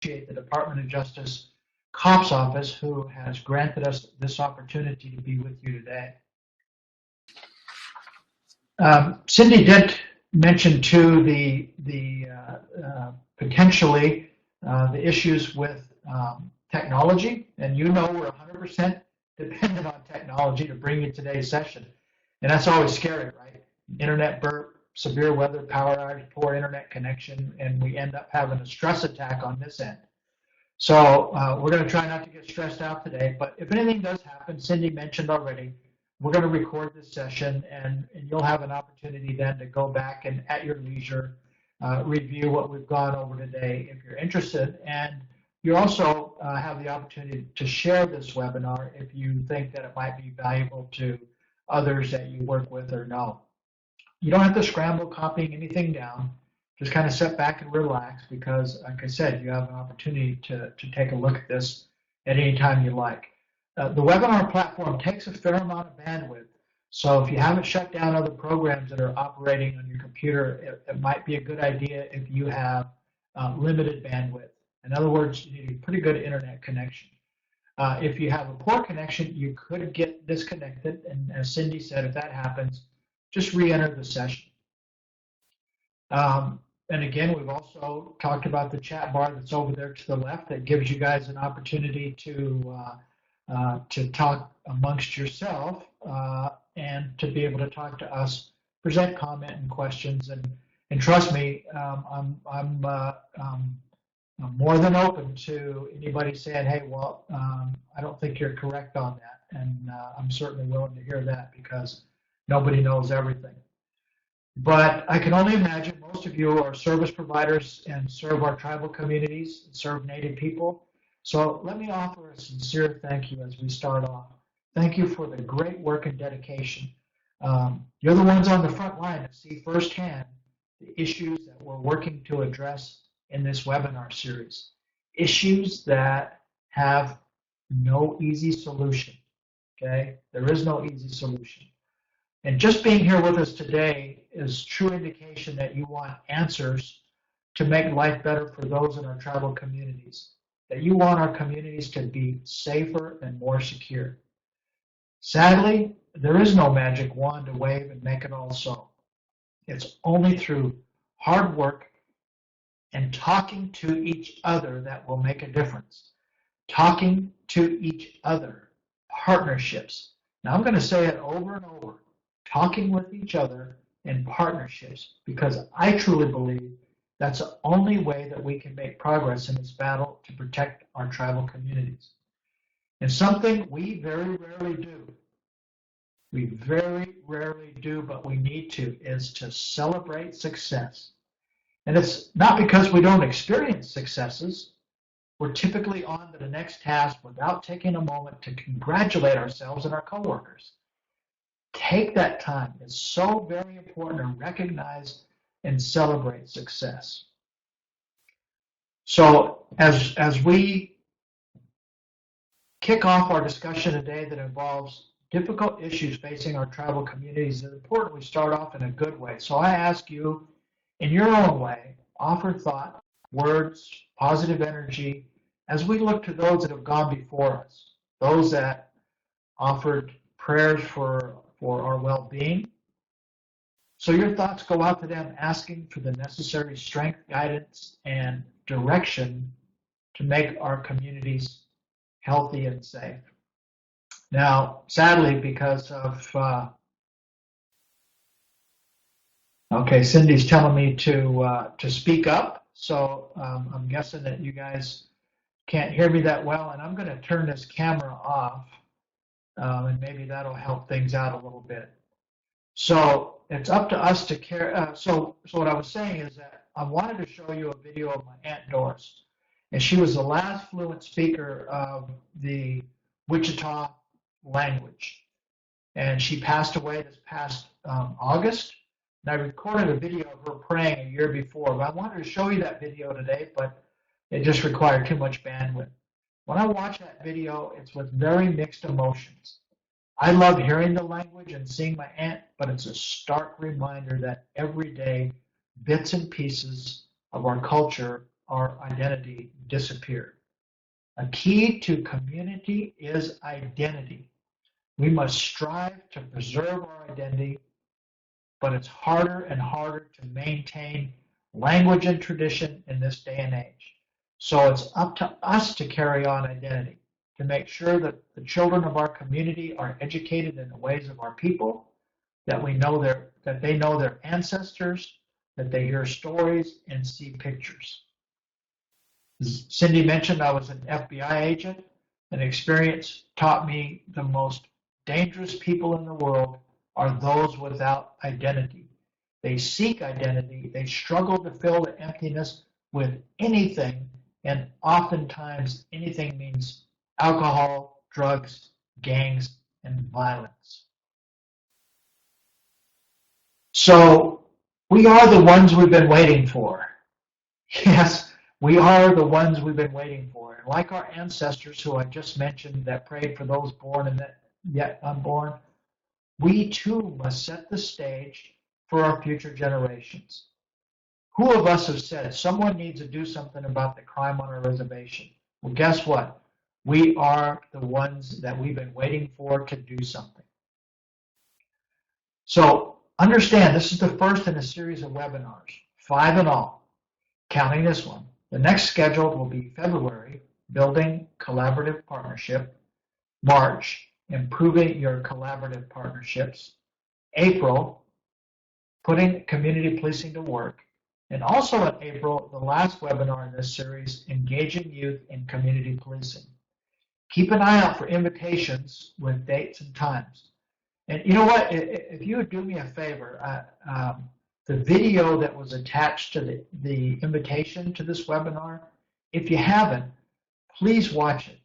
appreciate the Department of Justice Cops Office, who has granted us this opportunity to be with you today. Cindy did mention too the potentially the issues with technology, and you know we're 100% dependent on technology to bring you today's session, and that's always scary, right? Internet burp, severe weather, power outage, poor internet connection, and we end up having a stress attack on this end. So we're going to try not to get stressed out today, but if anything does happen, Cindy mentioned already, we're going to record this session, and you'll have an opportunity then to go back and at your leisure review what we've gone over today if you're interested. And you also have the opportunity to share this webinar if you think that it might be valuable to others that you work with or know. You don't have to scramble copying anything down. Just kind of sit back and relax because, like I said, you have an opportunity to take a look at this at any time you like. The webinar platform takes a fair amount of bandwidth, so if you haven't shut down other programs that are operating on your computer, it might be a good idea if you have limited bandwidth. In other words, you need a pretty good internet connection. If you have a poor connection, you could get disconnected, and as Cindy said, if that happens, just re-enter the session. And again, we've also talked about the chat bar that's over there to the left that gives you guys an opportunity to talk amongst yourself and to be able to talk to us, present comment and questions, and trust me, I'm more than open to anybody saying, hey, well, I don't think you're correct on that, and I'm certainly willing to hear that because nobody knows everything. But I can only imagine most of you are service providers and serve our tribal communities and serve Native people. So let me offer a sincere thank you as we start off. Thank you for the great work and dedication. You're the ones on the front line to see firsthand the issues that we're working to address in this webinar series. Issues that have no easy solution, okay? There is no easy solution. And just being here with us today is true indication that you want answers to make life better for those in our tribal communities, that you want our communities to be safer and more secure. Sadly, there is no magic wand to wave and make it all so. It's only through hard work and talking to each other that will make a difference. Talking to each other, partnerships. Now I'm going to say it over and over. Talking with each other in partnerships, because I truly believe that's the only way that we can make progress in this battle to protect our tribal communities. And something we very rarely do, but we need to, is to celebrate success. And it's not because we don't experience successes. We're typically on to the next task without taking a moment to congratulate ourselves and our coworkers. Take that time. It's so very important to recognize and celebrate success. So as we kick off our discussion today that involves difficult issues facing our tribal communities, it's important we start off in a good way. So I ask you, in your own way, offer thought, words, positive energy, as we look to those that have gone before us, those that offered prayers for our well-being. So your thoughts go out to them asking for the necessary strength, guidance, and direction to make our communities healthy and safe. Now, sadly, because of, okay, Cindy's telling me to speak up, so I'm guessing that you guys can't hear me that well, and I'm going to turn this camera off. And maybe that'll help things out a little bit. So it's up to us to care. So what I was saying is that I wanted to show you a video of my Aunt Doris, and she was the last fluent speaker of the Wichita language, and she passed away this past August. And I recorded a video of her praying a year before, but I wanted to show you that video today, but it just required too much bandwidth. When I watch that video, it's with very mixed emotions. I love hearing the language and seeing my aunt, but it's a stark reminder that every day bits and pieces of our culture our identity disappear. A key to community is identity. We must strive to preserve our identity, but it's harder and harder to maintain language and tradition in this day and age. So it's up to us to carry on identity, to make sure that the children of our community are educated in the ways of our people, that they know their ancestors, that they hear stories and see pictures. As Cindy mentioned, I was an FBI agent. An experience taught me the most dangerous people in the world are those without identity. They seek identity. They struggle to fill the emptiness with anything, and oftentimes anything means alcohol, drugs, gangs, and violence. So we are the ones we've been waiting for. Yes, we are the ones we've been waiting for. And like our ancestors who I just mentioned that prayed for those born and yet unborn, we too must set the stage for our future generations. Who of us have said someone needs to do something about the crime on our reservation? Well, guess what? We are the ones that we've been waiting for to do something. So understand, this is the first in a series of webinars, 5 in all, counting this one. The next scheduled will be February, Building Collaborative Partnership, March, Improving Your Collaborative Partnerships, April, Putting Community Policing to Work, and also in April, the last webinar in this series, Engaging Youth in Community Policing. Keep an eye out for invitations with dates and times. And you know what, if you would do me a favor, the video that was attached to the invitation to this webinar, if you haven't, please watch it.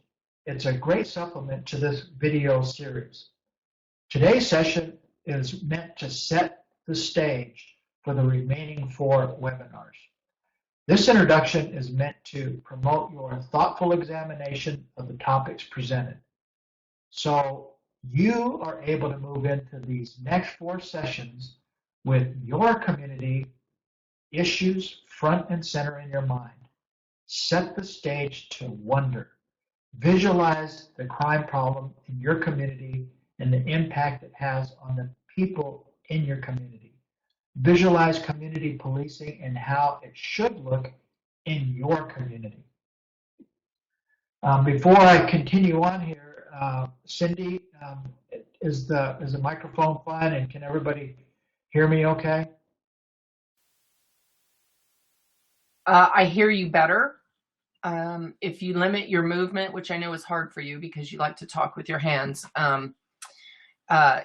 It's a great supplement to this video series. Today's session is meant to set the stage for the remaining 4 webinars. This introduction is meant to promote your thoughtful examination of the topics presented. So you are able to move into these next 4 sessions with your community issues front and center in your mind. Set the stage to wonder. Visualize the crime problem in your community and the impact it has on the people in your community. Visualize community policing and how it should look in your community. Before I continue on here, Cindy, is the microphone fine and can everybody hear me okay? I hear you better. If you limit your movement, which I know is hard for you because you like to talk with your hands,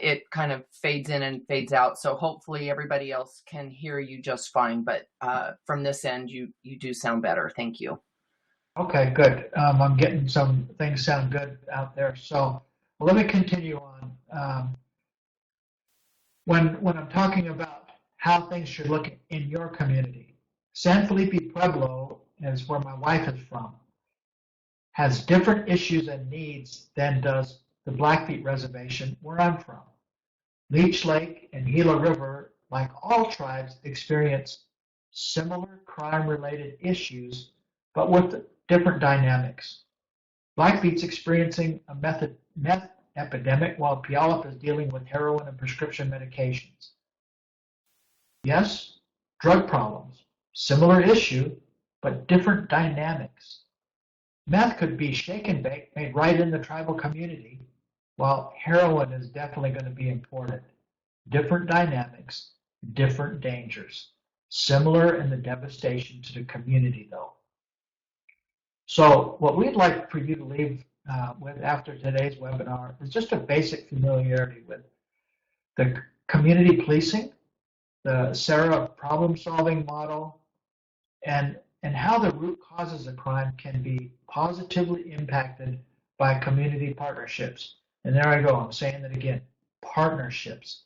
it kind of fades in and fades out. So hopefully everybody else can hear you just fine. But from this end, you do sound better. Thank you. Okay, good. I'm getting some things sound good out there. So let me continue on. When I'm talking about how things should look in your community, San Felipe Pueblo is where my wife is from, has different issues and needs than does the Blackfeet Reservation where I'm from. Leech Lake and Gila River, like all tribes, experience similar crime-related issues, but with different dynamics. Blackfeet's experiencing a meth epidemic while Puyallup is dealing with heroin and prescription medications. Yes, drug problems, similar issue, but different dynamics. Meth could be shake and bake, made right in the tribal community, while heroin is definitely going to be imported. Different dynamics, different dangers. Similar in the devastation to the community, though. So what we'd like for you to leave with after today's webinar is just a basic familiarity with the community policing, the SARA problem-solving model, and how the root causes of crime can be positively impacted by community partnerships. And there I go, I'm saying it again, partnerships.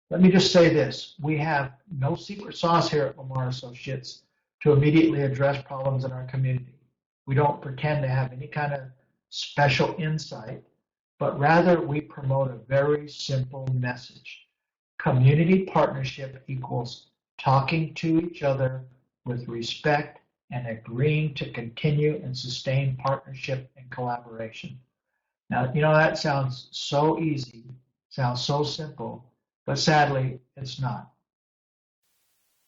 Let me just say this, we have no secret sauce here at Lamar Associates to immediately address problems in our community. We don't pretend to have any kind of special insight, but rather we promote a very simple message. Community partnership equals talking to each other with respect and agreeing to continue and sustain partnership and collaboration. Now, that sounds so easy, sounds so simple, but sadly, it's not.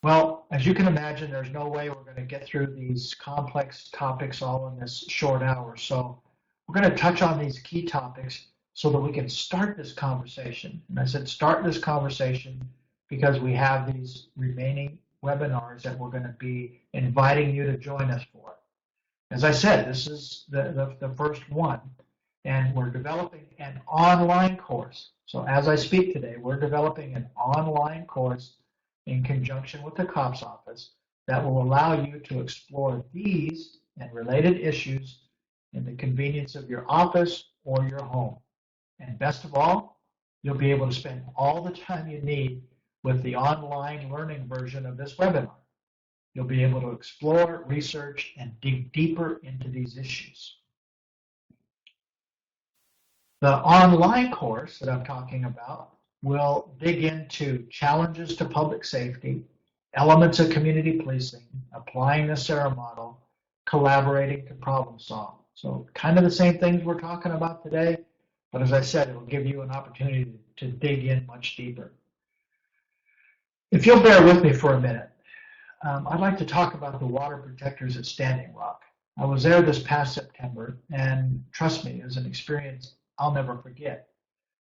Well, as you can imagine, there's no way we're going to get through these complex topics all in this short hour. So we're going to touch on these key topics so that we can start this conversation. And I said start this conversation because we have these remaining webinars that we're going to be inviting you to join us for. As I said, this is the first one, and we're developing an online course. So as I speak today, we're developing an online course in conjunction with the COPS office that will allow you to explore these and related issues in the convenience of your office or your home. And best of all, you'll be able to spend all the time you need with the online learning version of this webinar. You'll be able to explore, research, and dig deeper into these issues. The online course that I'm talking about will dig into challenges to public safety, elements of community policing, applying the SARA model, collaborating to problem solve. So kind of the same things we're talking about today, but as I said, it'll give you an opportunity to dig in much deeper. If you'll bear with me for a minute, I'd like to talk about the water protectors at Standing Rock. I was there this past September, and trust me, it was an experience I'll never forget.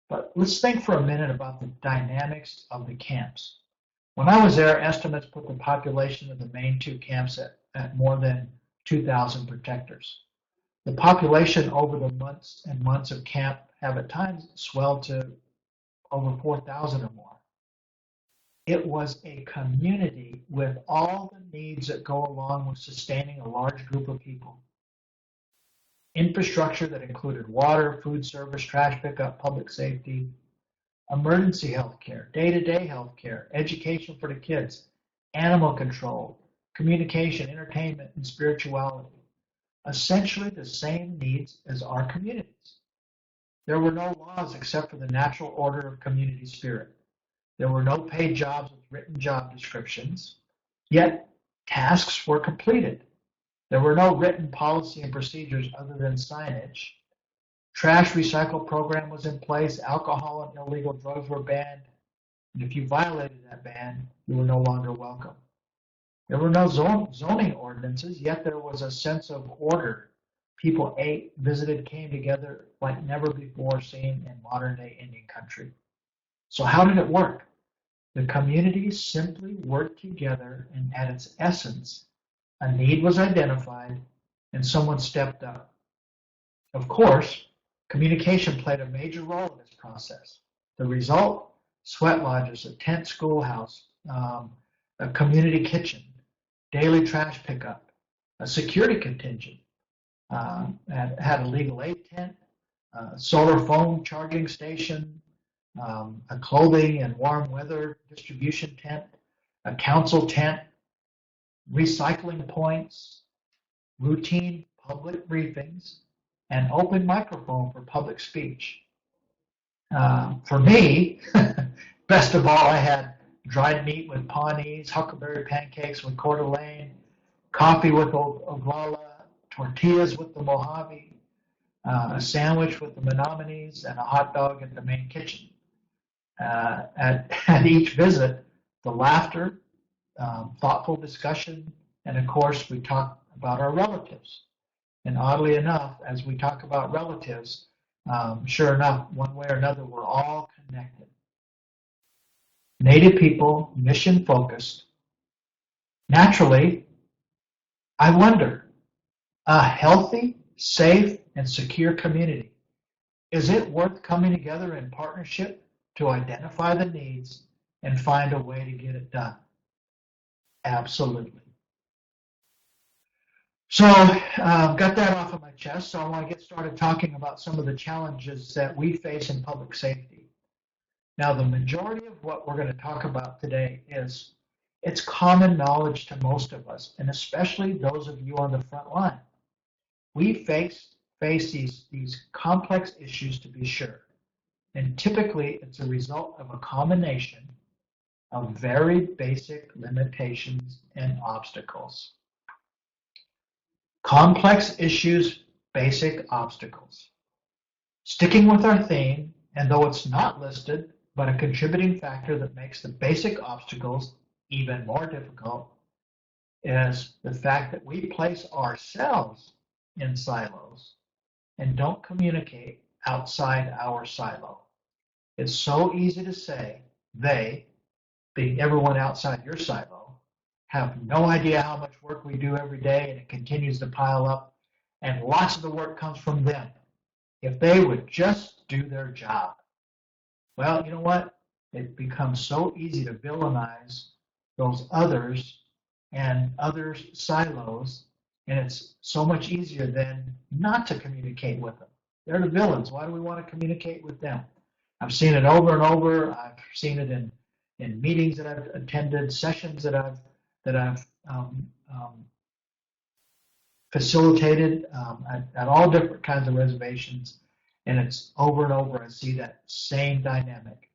But let's think for a minute about the dynamics of the camps. When I was there, estimates put the population of the main two camps at more than 2,000 protectors. The population over the months and months of camp have at times swelled to over 4,000 or more. It was a community with all the needs that go along with sustaining a large group of people. Infrastructure that included water, food service, trash pickup, public safety, emergency health care, day-to-day health care, education for the kids, animal control, communication, entertainment, and spirituality. Essentially the same needs as our communities. There were no laws except for the natural order of community spirit. There were no paid jobs with written job descriptions, yet tasks were completed. There were no written policy and procedures other than signage. Trash recycle program was in place. Alcohol and illegal drugs were banned. And if you violated that ban, you were no longer welcome. There were no zoning ordinances, yet there was a sense of order. People ate, visited, came together like never before seen in modern-day Indian country. So how did it work? The community simply worked together, and at its essence, a need was identified and someone stepped up. Of course, communication played a major role in this process. The result, sweat lodges, a tent schoolhouse, a community kitchen, daily trash pickup, a security contingent, had a legal aid tent, a solar phone charging station, a clothing and warm weather distribution tent, a council tent, recycling points, routine public briefings, and open microphone for public speech. For me, best of all, I had dried meat with pawnees, huckleberry pancakes with Coeur d'Alene, coffee with Oglala, tortillas with the Mojave, a sandwich with the Menominees, and a hot dog at the main kitchen. At each visit, the laughter, thoughtful discussion, and of course, we talk about our relatives. And oddly enough, as we talk about relatives, sure enough, one way or another, we're all connected. Native people, mission focused. Naturally, I wonder, a healthy, safe, and secure community, is it worth coming together in partnership to identify the needs and find a way to get it done? Absolutely. So got that off of my chest, so I want to get started talking about some of the challenges that we face in public safety. Now, the majority of what we're going to talk about today it's common knowledge to most of us, and especially those of you on the front line. We face these complex issues, to be sure, and typically it's a result of a combination of very basic limitations and obstacles. Complex issues, basic obstacles. Sticking with our theme, and though it's not listed, but a contributing factor that makes the basic obstacles even more difficult, is the fact that we place ourselves in silos and don't communicate outside our silo. It's so easy to say they, being everyone outside your silo, have no idea how much work we do every day and it continues to pile up, and lots of the work comes from them. If they would just do their job. Well, you know what? It becomes so easy to villainize those others and others' silos, and it's so much easier than not to communicate with them. They're the villains. Why do we want to communicate with them? I've seen it over and over. I've seen it in meetings that I've attended, sessions that I've facilitated at all different kinds of reservations, and it's over and over. I see that same dynamic.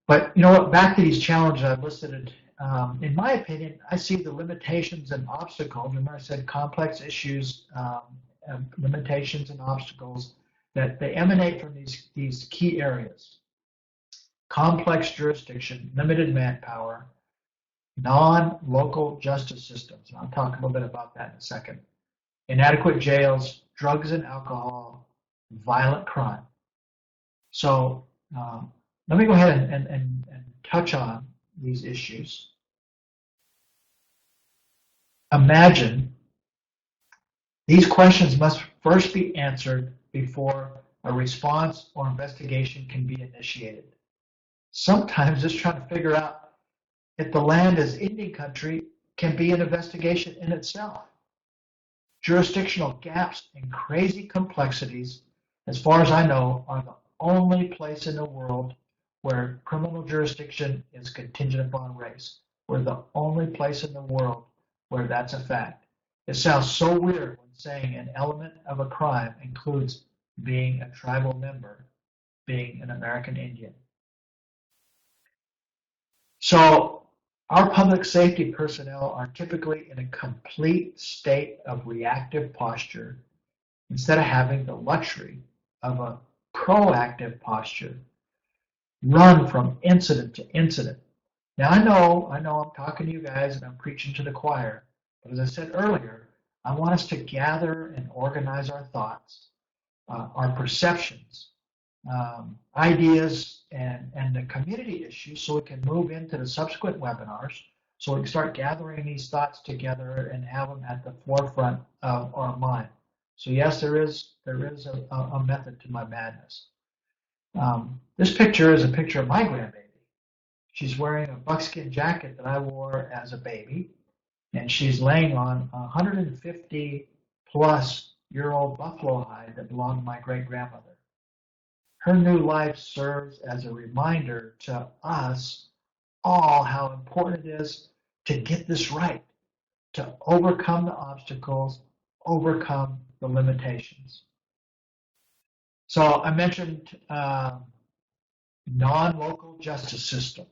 But you know what? Back to these challenges I've listed. In my opinion, I see the limitations and obstacles. Remember, I said complex issues, limitations and obstacles that they emanate from these key areas: complex jurisdiction, limited manpower, non-local justice systems. And I'll talk a little bit about that in a second. Inadequate jails, drugs and alcohol, violent crime. So let me go ahead and touch on these issues. Imagine these questions must first be answered before a response or investigation can be initiated. Sometimes just trying to figure out if the land is Indian country can be an investigation in itself. Jurisdictional gaps and crazy complexities, as far as I know, are the only place in the world where criminal jurisdiction is contingent upon race. We're the only place in the world where that's a fact. It sounds so weird when saying an element of a crime includes being a tribal member, being an American Indian. So our public safety personnel are typically in a complete state of reactive posture instead of having the luxury of a proactive posture, run from incident to incident. Now I know I'm talking to you guys and I'm preaching to the choir, but as I said earlier, I want us to gather and organize our thoughts, our perceptions, ideas, and the community issues so we can move into the subsequent webinars, so we can start gathering these thoughts together and have them at the forefront of our mind. So yes, there is a method to my madness. This picture is a picture of my grandbaby. She's wearing a buckskin jacket that I wore as a baby, and she's laying on a 150 plus year old buffalo hide that belonged to my great grandmother. Her new life serves as a reminder to us all how important it is to get this right, to overcome the obstacles, overcome the limitations. So I mentioned non-local justice system.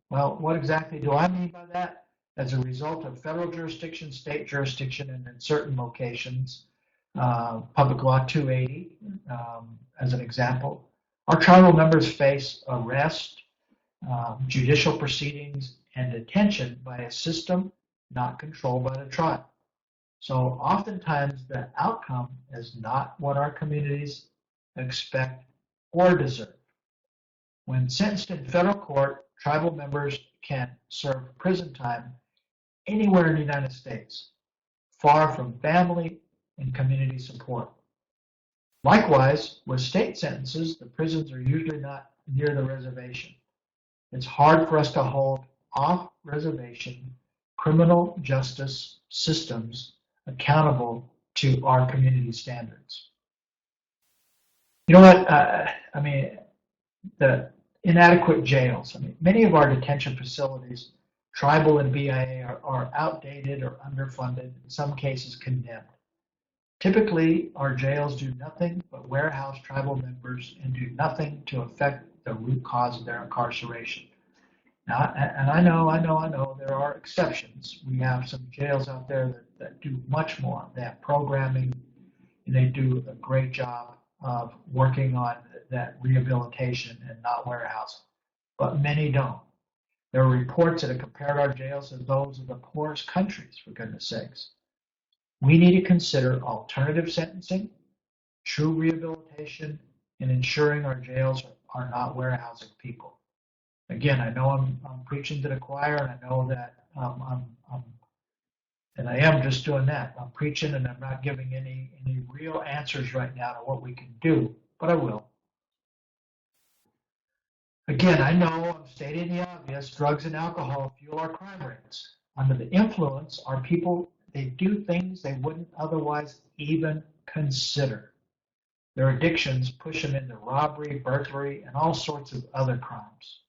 Well, what exactly do I mean by that? As a result of federal jurisdiction, state jurisdiction, and in certain locations, Public Law 280, as an example, our tribal members face arrest, judicial proceedings, and detention by a system not controlled by the tribe. So oftentimes the outcome is not what our communities expect or deserve. When sentenced in federal court, tribal members can serve prison time anywhere in the United States, far from family and community support. Likewise, with state sentences, the prisons are usually not near the reservation. It's hard for us to hold off-reservation criminal justice systems accountable to our community standards. You know what? The inadequate jails. Many of our detention facilities, tribal and BIA, are outdated or underfunded, in some cases condemned. Typically, our jails do nothing but warehouse tribal members and do nothing to affect the root cause of their incarceration. Now, and I know there are exceptions. We have some jails out there that do much more. They have programming, and they do a great job of working on that rehabilitation and not warehousing. But many don't. There are reports that have compared our jails as those of the poorest countries, for goodness sakes. We need to consider alternative sentencing, true rehabilitation, and ensuring our jails are not warehousing people. Again, I know I'm preaching to the choir, and I know that and I am just doing that. I'm preaching, and I'm not giving any real answers right now to what we can do, but I will. Again, I know I'm stating the obvious. Drugs and alcohol fuel our crime rates. Under the influence, our people, they do things they wouldn't otherwise even consider. Their addictions push them into robbery, burglary, and all sorts of other crimes.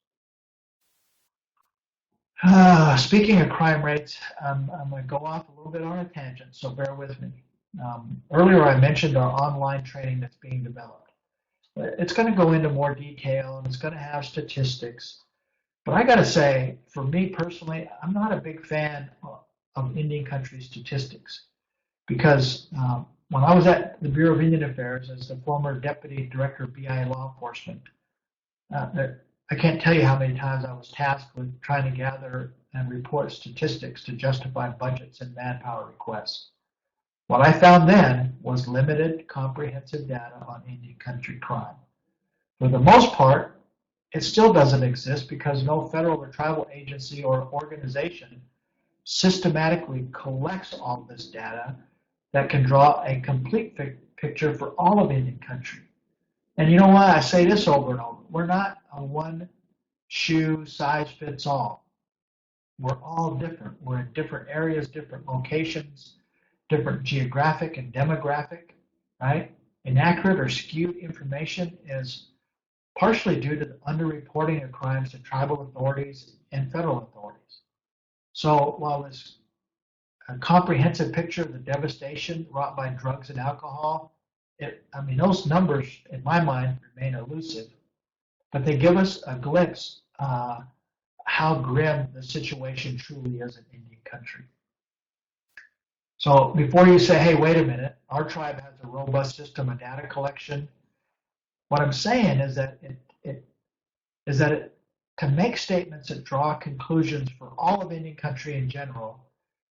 Speaking of crime rates, I'm going to go off a little bit on a tangent, so bear with me. Earlier I mentioned our online training that's being developed. It's going to go into more detail, and it's going to have statistics. But I got to say, for me personally, I'm not a big fan of Indian country statistics, because when I was at the Bureau of Indian Affairs as the former Deputy Director of BI Law Enforcement, I can't tell you how many times I was tasked with trying to gather and report statistics to justify budgets and manpower requests. What I found then was limited, comprehensive data on Indian country crime. For the most part, it still doesn't exist because no federal or tribal agency or organization systematically collects all this data that can draw a complete picture for all of Indian country. And you know what? I say this over and over. We're not a one shoe size fits all. We're all different. We're in different areas, different locations, different geographic and demographic, right? Inaccurate or skewed information is partially due to the underreporting of crimes to tribal authorities and federal authorities. So while this comprehensive picture of the devastation wrought by drugs and alcohol, those numbers, in my mind, remain elusive, but they give us a glimpse how grim the situation truly is in Indian country. So before you say, hey, wait a minute, our tribe has a robust system of data collection, what I'm saying is that to make statements that draw conclusions for all of Indian country in general,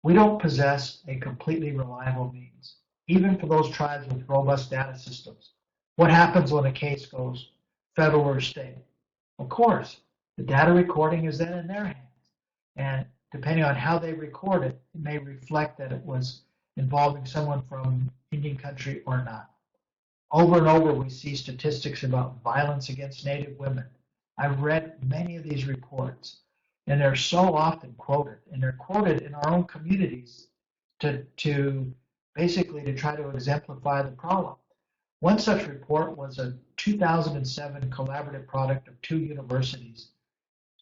we don't possess a completely reliable means, even for those tribes with robust data systems. What happens when a case goes federal or state? Of course, the data recording is then in their hands, and depending on how they record it, it may reflect that it was involving someone from Indian country or not. Over and over, we see statistics about violence against Native women. I've read many of these reports, and they're so often quoted, and they're quoted in our own communities to basically to try to exemplify the problem. One such report was a 2007 collaborative product of two universities,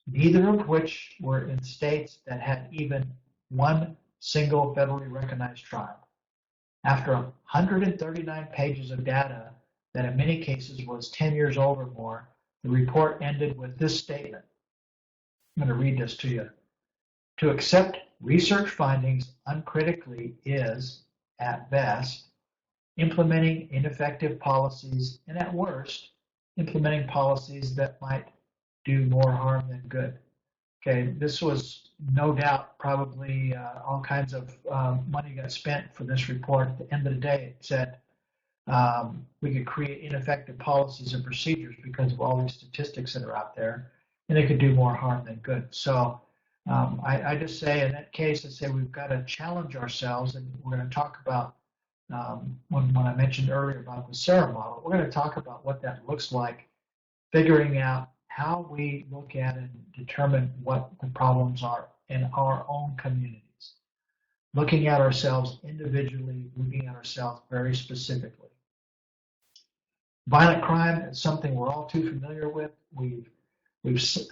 neither of which were in states that had even one single federally recognized tribe. After 139 pages of data that in many cases was 10 years old or more, the report ended with this statement. I'm going to read this to you. To accept research findings uncritically is, at best, implementing ineffective policies, and at worst, implementing policies that might do more harm than good. Okay, this was no doubt probably all kinds of money got spent for this report. At the end of the day, it said we could create ineffective policies and procedures because of all these statistics that are out there, and it could do more harm than good. So I just say in that case, I say we've got to challenge ourselves, and we're going to talk about when I mentioned earlier about the SARA model, we're going to talk about what that looks like, figuring out how we look at and determine what the problems are in our own communities, looking at ourselves individually, looking at ourselves very specifically. Violent crime is something we're all too familiar with. We've seen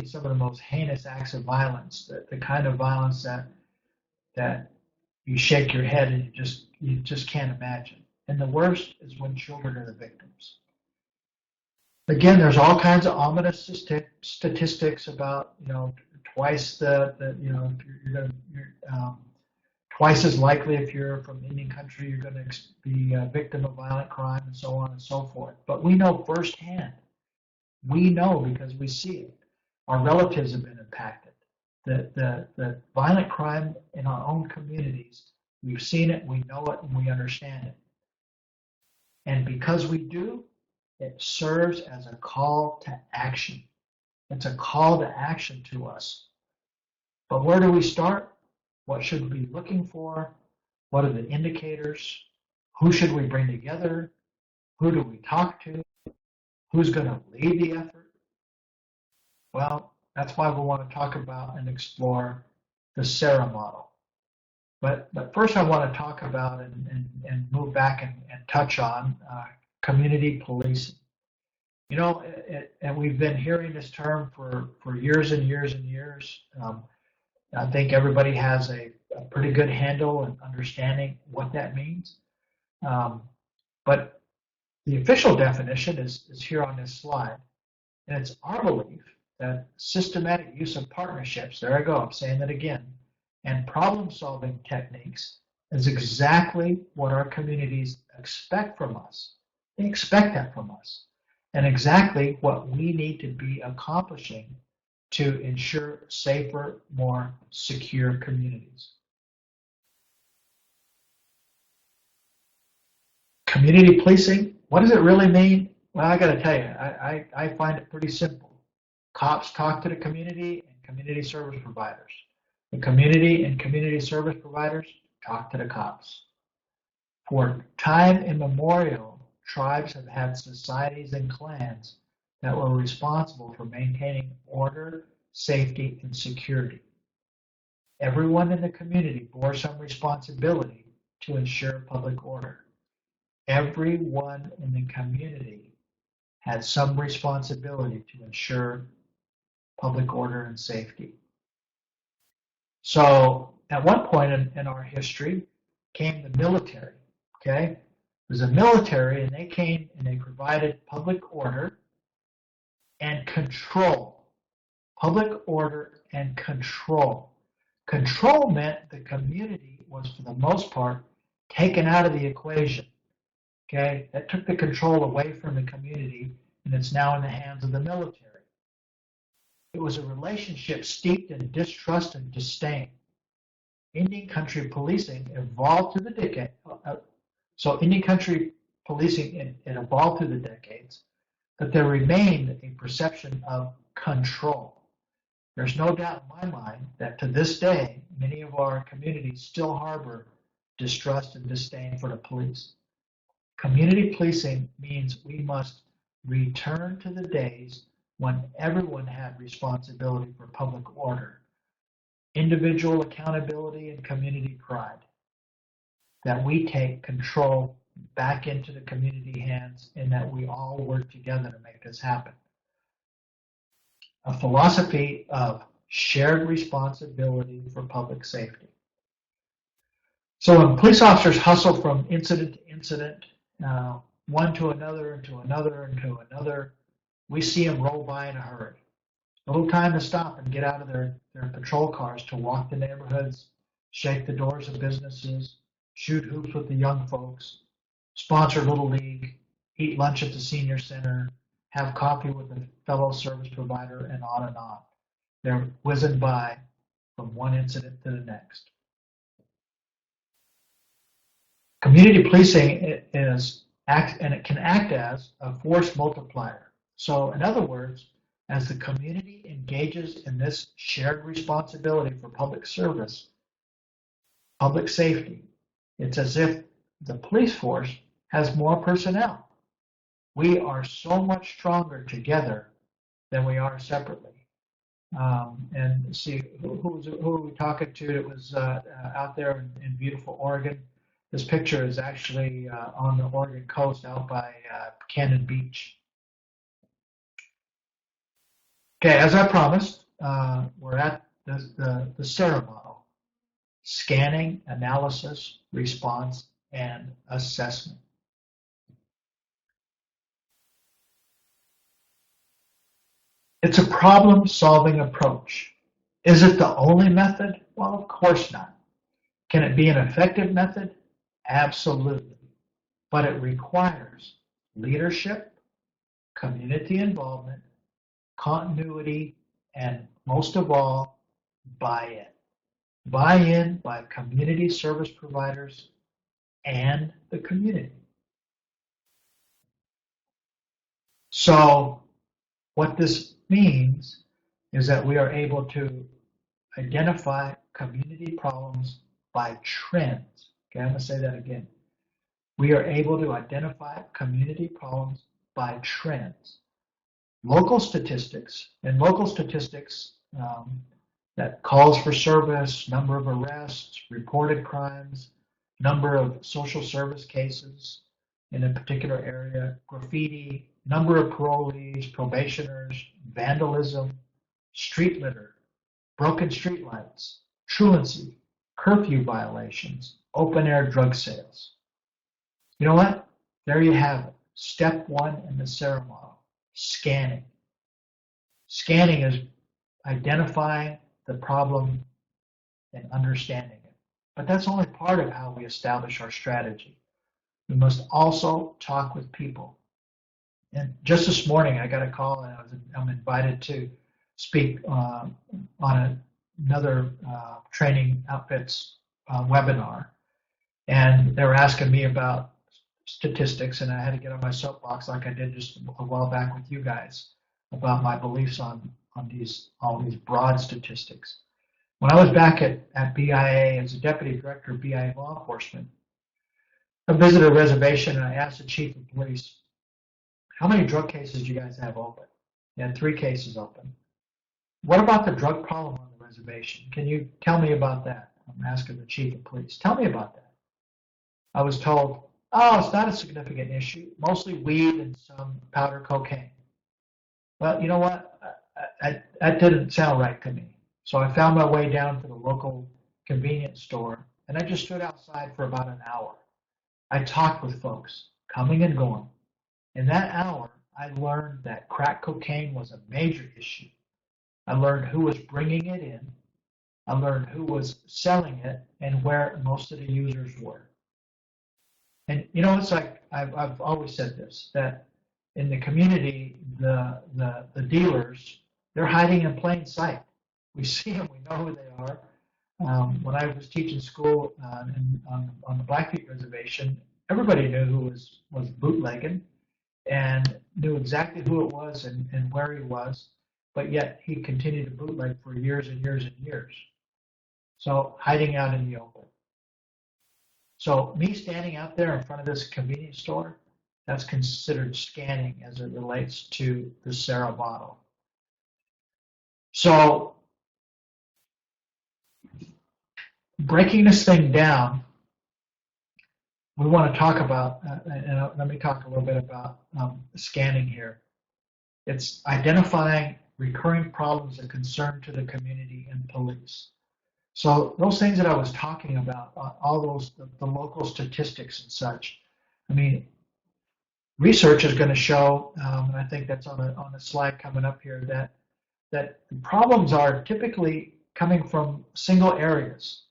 some of the most heinous acts of violence, the kind of violence that you shake your head and you just can't imagine. And the worst is when children are the victims. Again, there's all kinds of ominous statistics about, twice Twice as likely if you're from Indian country, you're going to be a victim of violent crime and so on and so forth. But we know firsthand. We know because we see it. Our relatives have been impacted. The violent crime in our own communities, we've seen it, we know it, and we understand it. And because we do, it serves as a call to action. It's a call to action to us. But where do we start? What should we be looking for? What are the indicators? Who should we bring together? Who do we talk to? Who's going to lead the effort? Well, that's why we want to talk about and explore the SARA model. But first I want to talk about and move back and touch on community policing. You know, and we've been hearing this term for years and years and years. I think everybody has a pretty good handle and understanding what that means. But the official definition is here on this slide. And it's our belief that systematic use of partnerships, there I go, I'm saying that again, and problem-solving techniques is exactly what our communities expect from us. They expect that from us, and exactly what we need to be accomplishing to ensure safer, more secure communities. Community policing, what does it really mean? Well, I got to tell you, I find it pretty simple. Cops talk to the community and community service providers. The community and community service providers talk to the cops. For time immemorial, tribes have had societies and clans that were responsible for maintaining order, safety, and security. Everyone in the community bore some responsibility to ensure public order. Everyone in the community had some responsibility to ensure public order and safety. So at one point in our history came the military, okay? It was a military, and they came and they provided public order and control. Public order and control. Control meant the community was, for the most part, taken out of the equation, okay? That took the control away from the community, and it's now in the hands of the military. It was a relationship steeped in distrust and disdain. Indian country policing evolved through the decades. So Indian country policing it evolved through the decades, but there remained a perception of control. There's no doubt in my mind that to this day, many of our communities still harbor distrust and disdain for the police. Community policing means we must return to the days when everyone had responsibility for public order, individual accountability, and community pride. That we take control back into the community hands and that we all work together to make this happen. A philosophy of shared responsibility for public safety. So when police officers hustle from incident to incident, one to another and to another and to another, we see them roll by in a hurry. No time to stop and get out of their patrol cars to walk the neighborhoods, shake the doors of businesses, shoot hoops with the young folks, sponsor Little League, eat lunch at the senior center, have coffee with a fellow service provider, and on and on. They're whizzing by from one incident to the next. Community policing and it can act as a force multiplier. So in other words, as the community engages in this shared responsibility for public service, public safety, it's as if the police force has more personnel. We are so much stronger together than we are separately. And see, who are we talking to that was out there in beautiful Oregon? This picture is actually on the Oregon coast out by Cannon Beach. Okay, as I promised, we're at the SARA model: scanning, analysis, response, and assessment. It's a problem-solving approach. Is it the only method? Well, of course not. Can it be an effective method? Absolutely. But it requires leadership, community involvement, continuity, and most of all, buy-in. Buy-in by community service providers and the community. So what this means is that we are able to identify community problems by trends. Okay, I'm going to say that again. We are able to identify community problems by trends. Local statistics, that calls for service, number of arrests, reported crimes, number of social service cases in a particular area, graffiti, number of parolees, probationers, vandalism, street litter, broken streetlights, truancy, curfew violations, open air drug sales. You know what? There you have it. Step one in the SARA model, scanning. Scanning is identifying the problem and understanding it. But that's only part of how we establish our strategy. We must also talk with people. And just this morning, I got a call and I'm invited to speak on another training outfits webinar. And they were asking me about statistics, and I had to get on my soapbox like I did just a while back with you guys about my beliefs on all these broad statistics. When I was back at BIA as a deputy director of BIA law enforcement, I visited a reservation and I asked the chief of police, how many drug cases do you guys have open? They had 3 cases open. What about the drug problem on the reservation? Can you tell me about that? I'm asking the chief of police. Tell me about that. I was told, oh, it's not a significant issue, mostly weed and some powder cocaine. Well, you know what? That didn't sound right to me. So I found my way down to the local convenience store, and I just stood outside for about an hour. I talked with folks, coming and going. In that hour, I learned that crack cocaine was a major issue. I learned who was bringing it in. I learned who was selling it and where most of the users were. And you know, it's like I've always said this, that in the community, the dealers, they're hiding in plain sight. We see them, we know who they are. When I was teaching school on the Blackfeet Reservation, everybody knew who was bootlegging and knew exactly who it was and where he was, but yet he continued to bootleg for years and years and years. So hiding out in the open. So me standing out there in front of this convenience store, that's considered scanning as it relates to the SARA model. So breaking this thing down, we want to talk about, and let me talk a little bit about scanning here. It's identifying recurring problems of concern to the community and police. So those things that I was talking about, all those, the local statistics and such, I mean, research is going to show, and I think that's on a slide coming up here, that the problems are typically coming from single areas,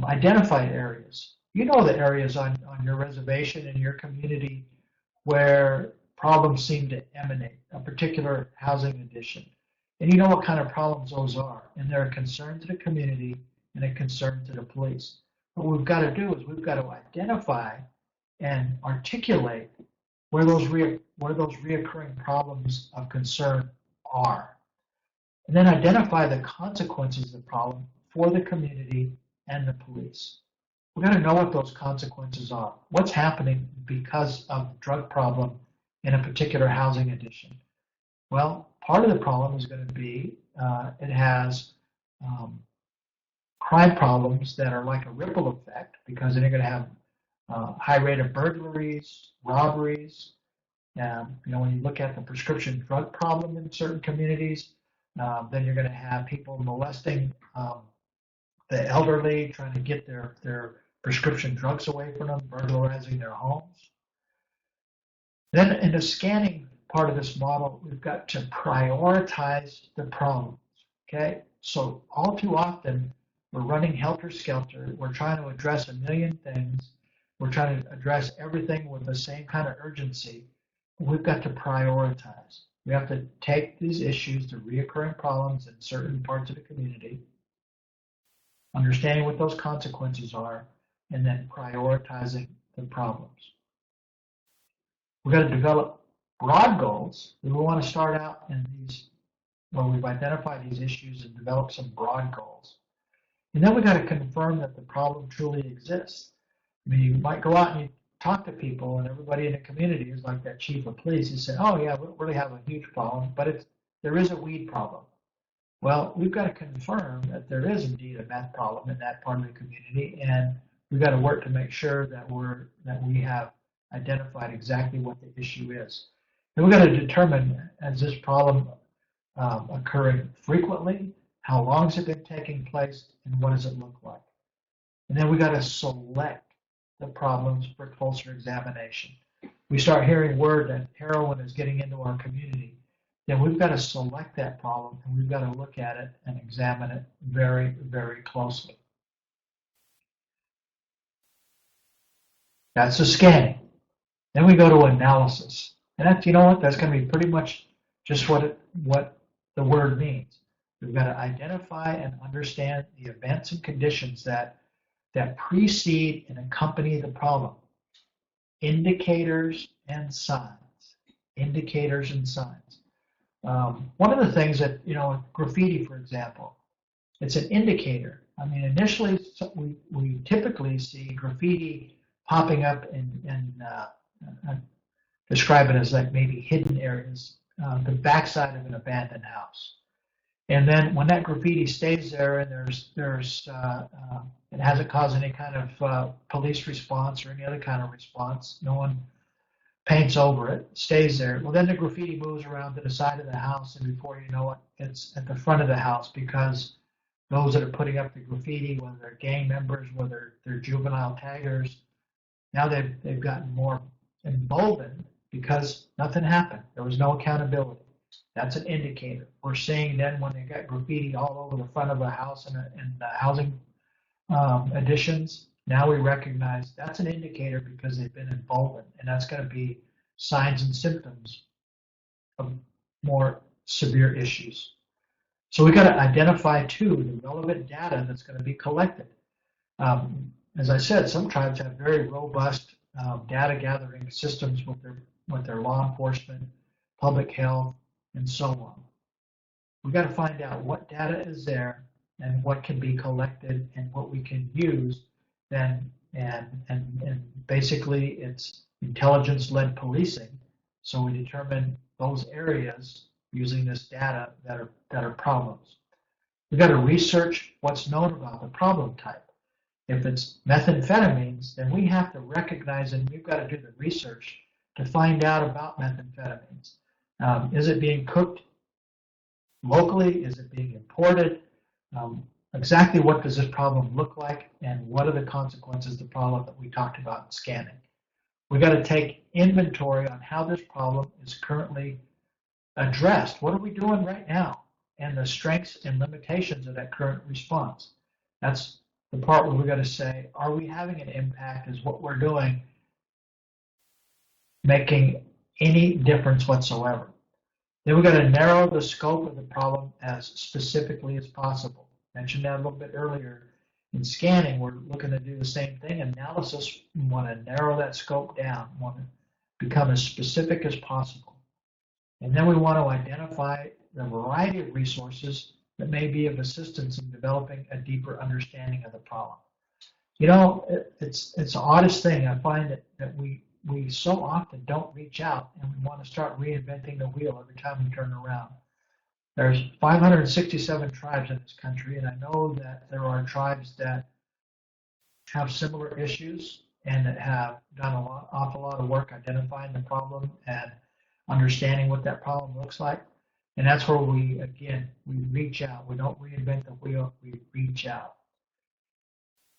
identified areas. You know the areas on your reservation and your community where problems seem to emanate, a particular housing addition. And you know what kind of problems those are. And they're a concern to the community and a concern to the police. What we've got to do is we've got to identify and articulate where those reoccurring problems of concern are. And then identify the consequences of the problem for the community and the police. We've got to know what those consequences are. What's happening because of the drug problem in a particular housing addition? Well, part of the problem is going to be it has crime problems that are like a ripple effect, because then you're going to have high rate of burglaries, robberies. When you look at the prescription drug problem in certain communities, then you're going to have people molesting the elderly, trying to get their prescription drugs away from them, burglarizing their homes. Then in the scanning part of this model, we've got to prioritize the problems. Okay, so all too often We're running helter-skelter. We're trying to address a million things. We're trying to address everything with the same kind of urgency. We've got to prioritize. We have to take these issues, the reoccurring problems in certain parts of the community, understanding what those consequences are, and then prioritizing the problems. We've got to develop broad goals. We want to start out in these, where we've identified these issues and develop some broad goals. And then we've got to confirm that the problem truly exists. I mean, you might go out and you talk to people, and everybody in the community is like that chief of police. He said, "Oh yeah, we don't really have a huge problem, but there is a weed problem." Well, we've got to confirm that there is indeed a meth problem in that part of the community, and we've got to work to make sure that we have identified exactly what the issue is. And we've got to determine, is this problem occurring frequently? How long has it been taking place, and what does it look like? And then we got to select the problems for closer examination. We start hearing word that heroin is getting into our community, then we've got to select that problem, and we've got to look at it and examine it very, very closely. That's the scanning. Then we go to analysis. And that's, you know what, that's going to be pretty much just what the word means. We've got to identify and understand the events and conditions that precede and accompany the problem. Indicators and signs. Indicators and signs. One of the things that, graffiti, for example, it's an indicator. I mean, initially, we typically see graffiti popping up and describe it as like maybe hidden areas, the backside of an abandoned house. And then when that graffiti stays there and it hasn't caused any kind of police response or any other kind of response, no one paints over it, stays there. Well, then the graffiti moves around to the side of the house, and before you know it, it's at the front of the house because those that are putting up the graffiti, whether they're gang members, whether they're juvenile taggers, now they've gotten more emboldened because nothing happened. There was no accountability. That's an indicator. We're seeing then when they got graffiti all over the front of a house and housing additions, now we recognize that's an indicator because they've been emboldened, and that's going to be signs and symptoms of more severe issues. So we got to identify too the relevant data that's going to be collected. As I said, some tribes have very robust data gathering systems with their law enforcement, public health, and so on. We've got to find out what data is there and what can be collected and what we can use then, and basically it's intelligence-led policing. So we determine those areas using this data that are problems. We've got to research what's known about the problem type. If it's methamphetamines, then we have to recognize, and we've got to do the research to find out about methamphetamines. Is it being cooked locally? Is it being imported? Exactly what does this problem look like, and what are the consequences of the problem that we talked about in scanning? We've got to take inventory on how this problem is currently addressed. What are we doing right now? And the strengths and limitations of that current response. That's the part where we've got to say, are we having an impact? Is what we're doing making any difference whatsoever? Then we've got to narrow the scope of the problem as specifically as possible. Mentioned that a little bit earlier. In scanning, we're looking to do the same thing. Analysis, we want to narrow that scope down. We want to become as specific as possible. And then we want to identify the variety of resources that may be of assistance in developing a deeper understanding of the problem. It's the oddest thing. I find that we so often don't reach out, and we want to start reinventing the wheel every time we turn around. There's 567 tribes in this country, and I know that there are tribes that have similar issues and that have done an awful lot of work identifying the problem and understanding what that problem looks like. And that's where we reach out. We don't reinvent the wheel, we reach out.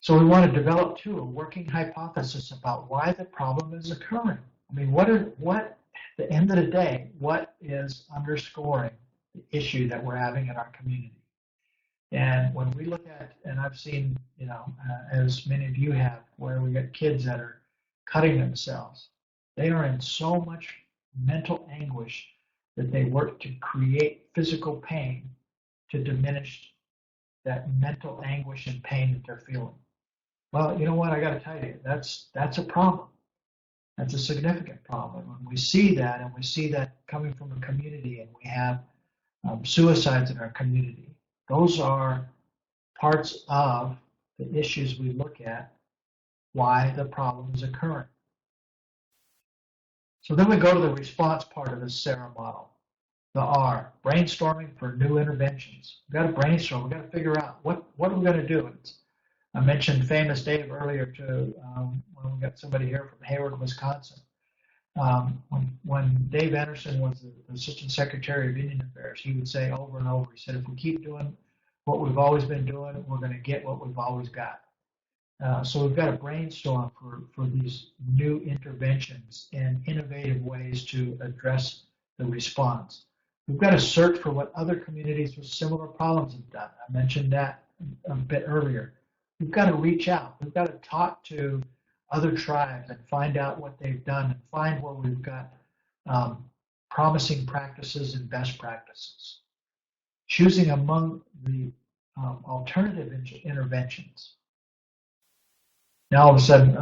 So we want to develop, too, a working hypothesis about why the problem is occurring. I mean, at the end of the day, what is underscoring the issue that we're having in our community? And when we look at, and I've seen, as many of you have, where we got kids that are cutting themselves, they are in so much mental anguish that they work to create physical pain to diminish that mental anguish and pain that they're feeling. Well, you know what? I got to tell you, that's a problem. That's a significant problem. When we see that, and we see that coming from a community, and we have suicides in our community, those are parts of the issues we look at, why the problem is occurring. So then we go to the response part of the SARA model. The R, brainstorming for new interventions. We've got to brainstorm. We've got to figure out what are we going to do. I mentioned Famous Dave earlier too, when we got somebody here from Hayward, Wisconsin. When Dave Anderson was the Assistant Secretary of Indian Affairs, he would say over and over, he said, if we keep doing what we've always been doing, we're going to get what we've always got. So we've got to brainstorm for these new interventions and innovative ways to address the response. We've got to search for what other communities with similar problems have done. I mentioned that a bit earlier. We've got to reach out. We've got to talk to other tribes and find out what they've done and find where we've got promising practices and best practices. Choosing among the alternative interventions. Now all of a sudden,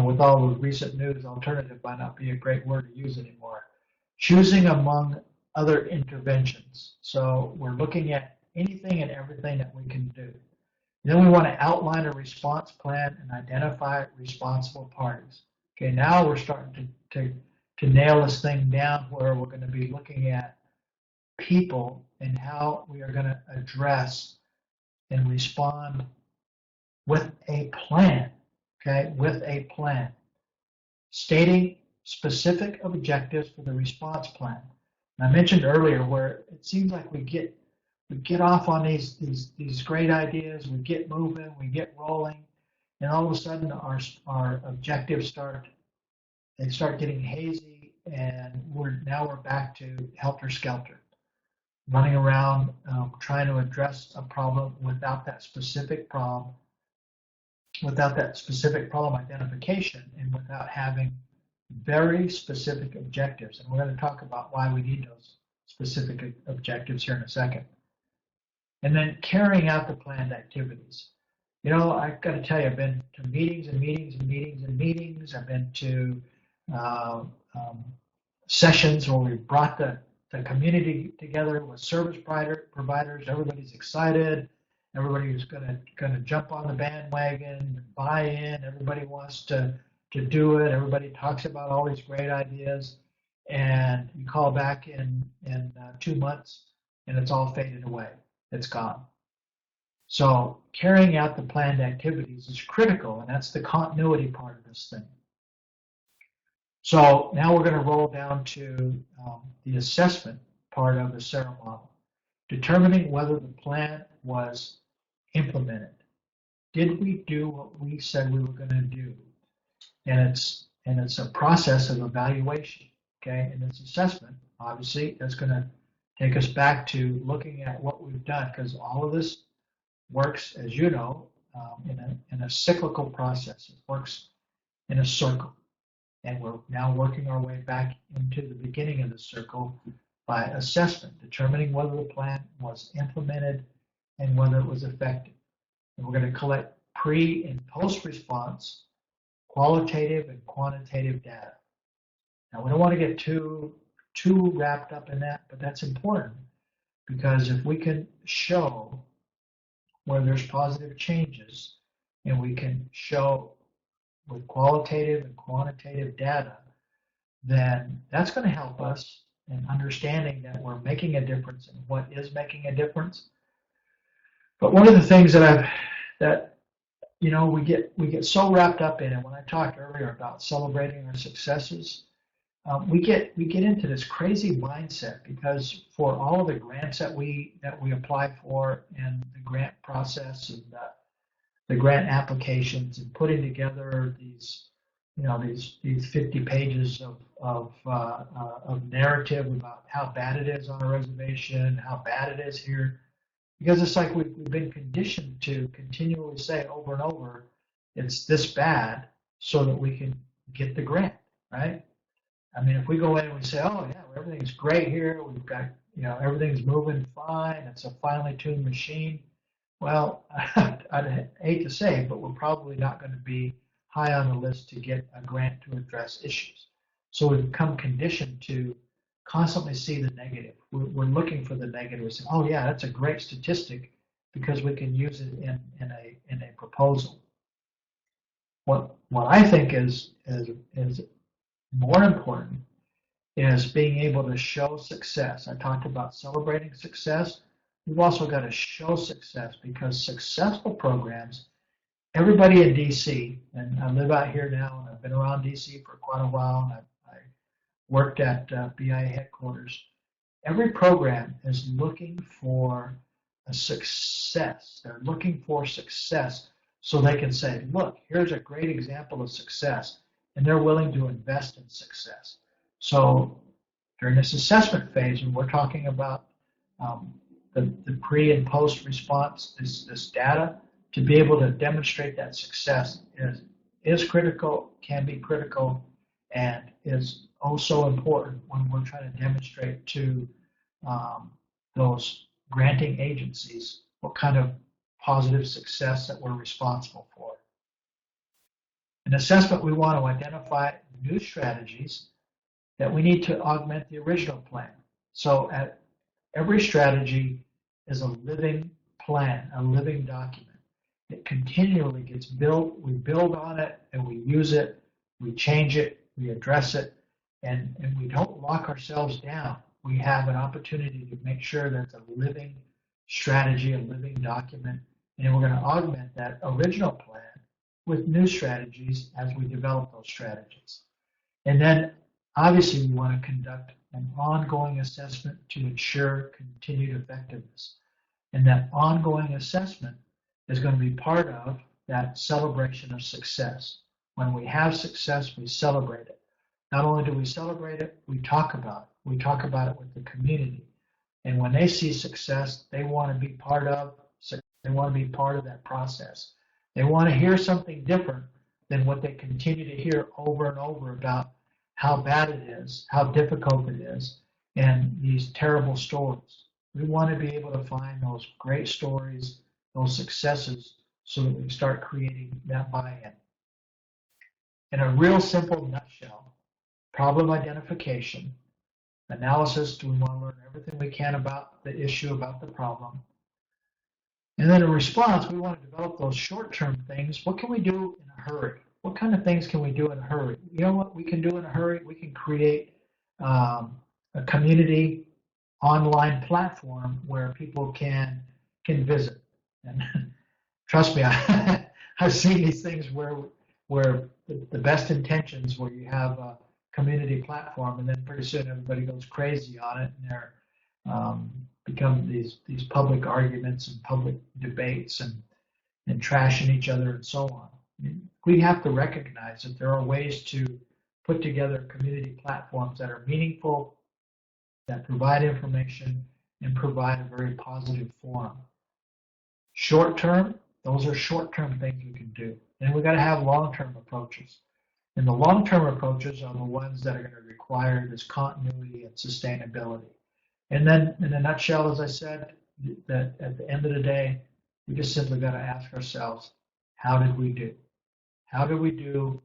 with all the recent news, alternative might not be a great word to use anymore. Choosing among other interventions. So we're looking at anything and everything that we can do. Then we want to outline a response plan and identify responsible parties. Okay, now we're starting to nail this thing down where we're going to be looking at people and how we are going to address and respond with a plan, okay, with a plan. Stating specific objectives for the response plan. And I mentioned earlier where it seems like we get off on these great ideas, we get moving, we get rolling, and all of a sudden our objectives start getting hazy, and we're back to helter skelter, running around trying to address a problem without that specific problem identification, and without having very specific objectives. And we're going to talk about why we need those specific objectives here in a second. And then carrying out the planned activities. I've got to tell you, I've been to meetings and meetings and meetings and meetings. I've been to sessions where we brought the community together with service providers. Everybody's excited. Everybody's going to jump on the bandwagon and buy in. Everybody wants to do it. Everybody talks about all these great ideas. And you call back in 2 months, and it's all faded away. It's gone. So carrying out the planned activities is critical, and that's the continuity part of this thing. So now we're going to roll down to the assessment part of the SARA model, determining whether the plan was implemented. Did we do what we said we were going to do? And it's a process of evaluation, okay? And this assessment, obviously, that's going to take us back to looking at what we've done, because all of this works, as you know, in a cyclical process. It works in a circle. And we're now working our way back into the beginning of the circle by assessment, determining whether the plan was implemented and whether it was effective. And we're going to collect pre and post response qualitative and quantitative data. Now, we don't want to get too wrapped up in that, but that's important, because if we can show where there's positive changes, and we can show with qualitative and quantitative data, then that's going to help us in understanding that we're making a difference and what is making a difference. But one of the things we get so wrapped up in it. When I talked earlier about celebrating our successes, we get into this crazy mindset, because for all of the grants that we apply for, and the grant process, and the grant applications, and putting together these 50 pages of narrative about how bad it is on a reservation, how bad it is here, Because it's like we've been conditioned to continually say over and over, it's this bad so that we can get the grant, right? I mean, if we go in and we say, oh yeah, everything's great here, we've got, everything's moving fine, it's a finely tuned machine. Well, I'd hate to say it, but we're probably not going to be high on the list to get a grant to address issues. So we've become conditioned to constantly see the negative. We're looking for the negative. We say, oh yeah, that's a great statistic because we can use it in a proposal. What I think is more important is being able to show success. I talked about celebrating success. We've also got to show success because successful programs, everybody in DC, and I live out here now, and I've been around DC for quite a while, and I worked at BIA headquarters. Every program is looking for a success. They're looking for success so they can say, look, here's a great example of success, and they're willing to invest in success. So during this assessment phase, when we're talking about the pre and post response, this data, to be able to demonstrate that success is critical, can be critical, and is also important when we're trying to demonstrate to those granting agencies what kind of positive success that we're responsible for. In assessment, we want to identify new strategies that we need to augment the original plan. So at every strategy is a living plan, a living document. It continually gets built, we build on it, and we use it, we change it, we address it, and we don't lock ourselves down. We have an opportunity to make sure that it's a living strategy, a living document, and we're going to augment that original plan with new strategies as we develop those strategies. And then obviously we want to conduct an ongoing assessment to ensure continued effectiveness. And that ongoing assessment is going to be part of that celebration of success. When we have success, we celebrate it. Not only do we celebrate it, we talk about it. We talk about it with the community. And when they see success, they want to be part of that process. They want to hear something different than what they continue to hear over and over about how bad it is, how difficult it is, and these terrible stories. We want to be able to find those great stories, those successes, so that we can start creating that buy-in. In a real simple nutshell, problem identification, analysis, do we want to learn everything we can about the issue, about the problem? And then a response, we want to develop those short-term things. What can we do in a hurry? What kind of things can we do in a hurry? You know what we can do in a hurry? We can create a community online platform where people can visit. And trust me, I've seen these things where the best intentions, where you have a community platform, and then pretty soon everybody goes crazy on it, and they're become these public arguments and public debates and trashing each other and so on. We have to recognize that there are ways to put together community platforms that are meaningful, that provide information, and provide a very positive forum. Short term, those are short-term things we can do. And we've got to have long-term approaches. And the long-term approaches are the ones that are going to require this continuity and sustainability. And then, in a nutshell, as I said, that at the end of the day, we just simply got to ask ourselves, how did we do? How do we do?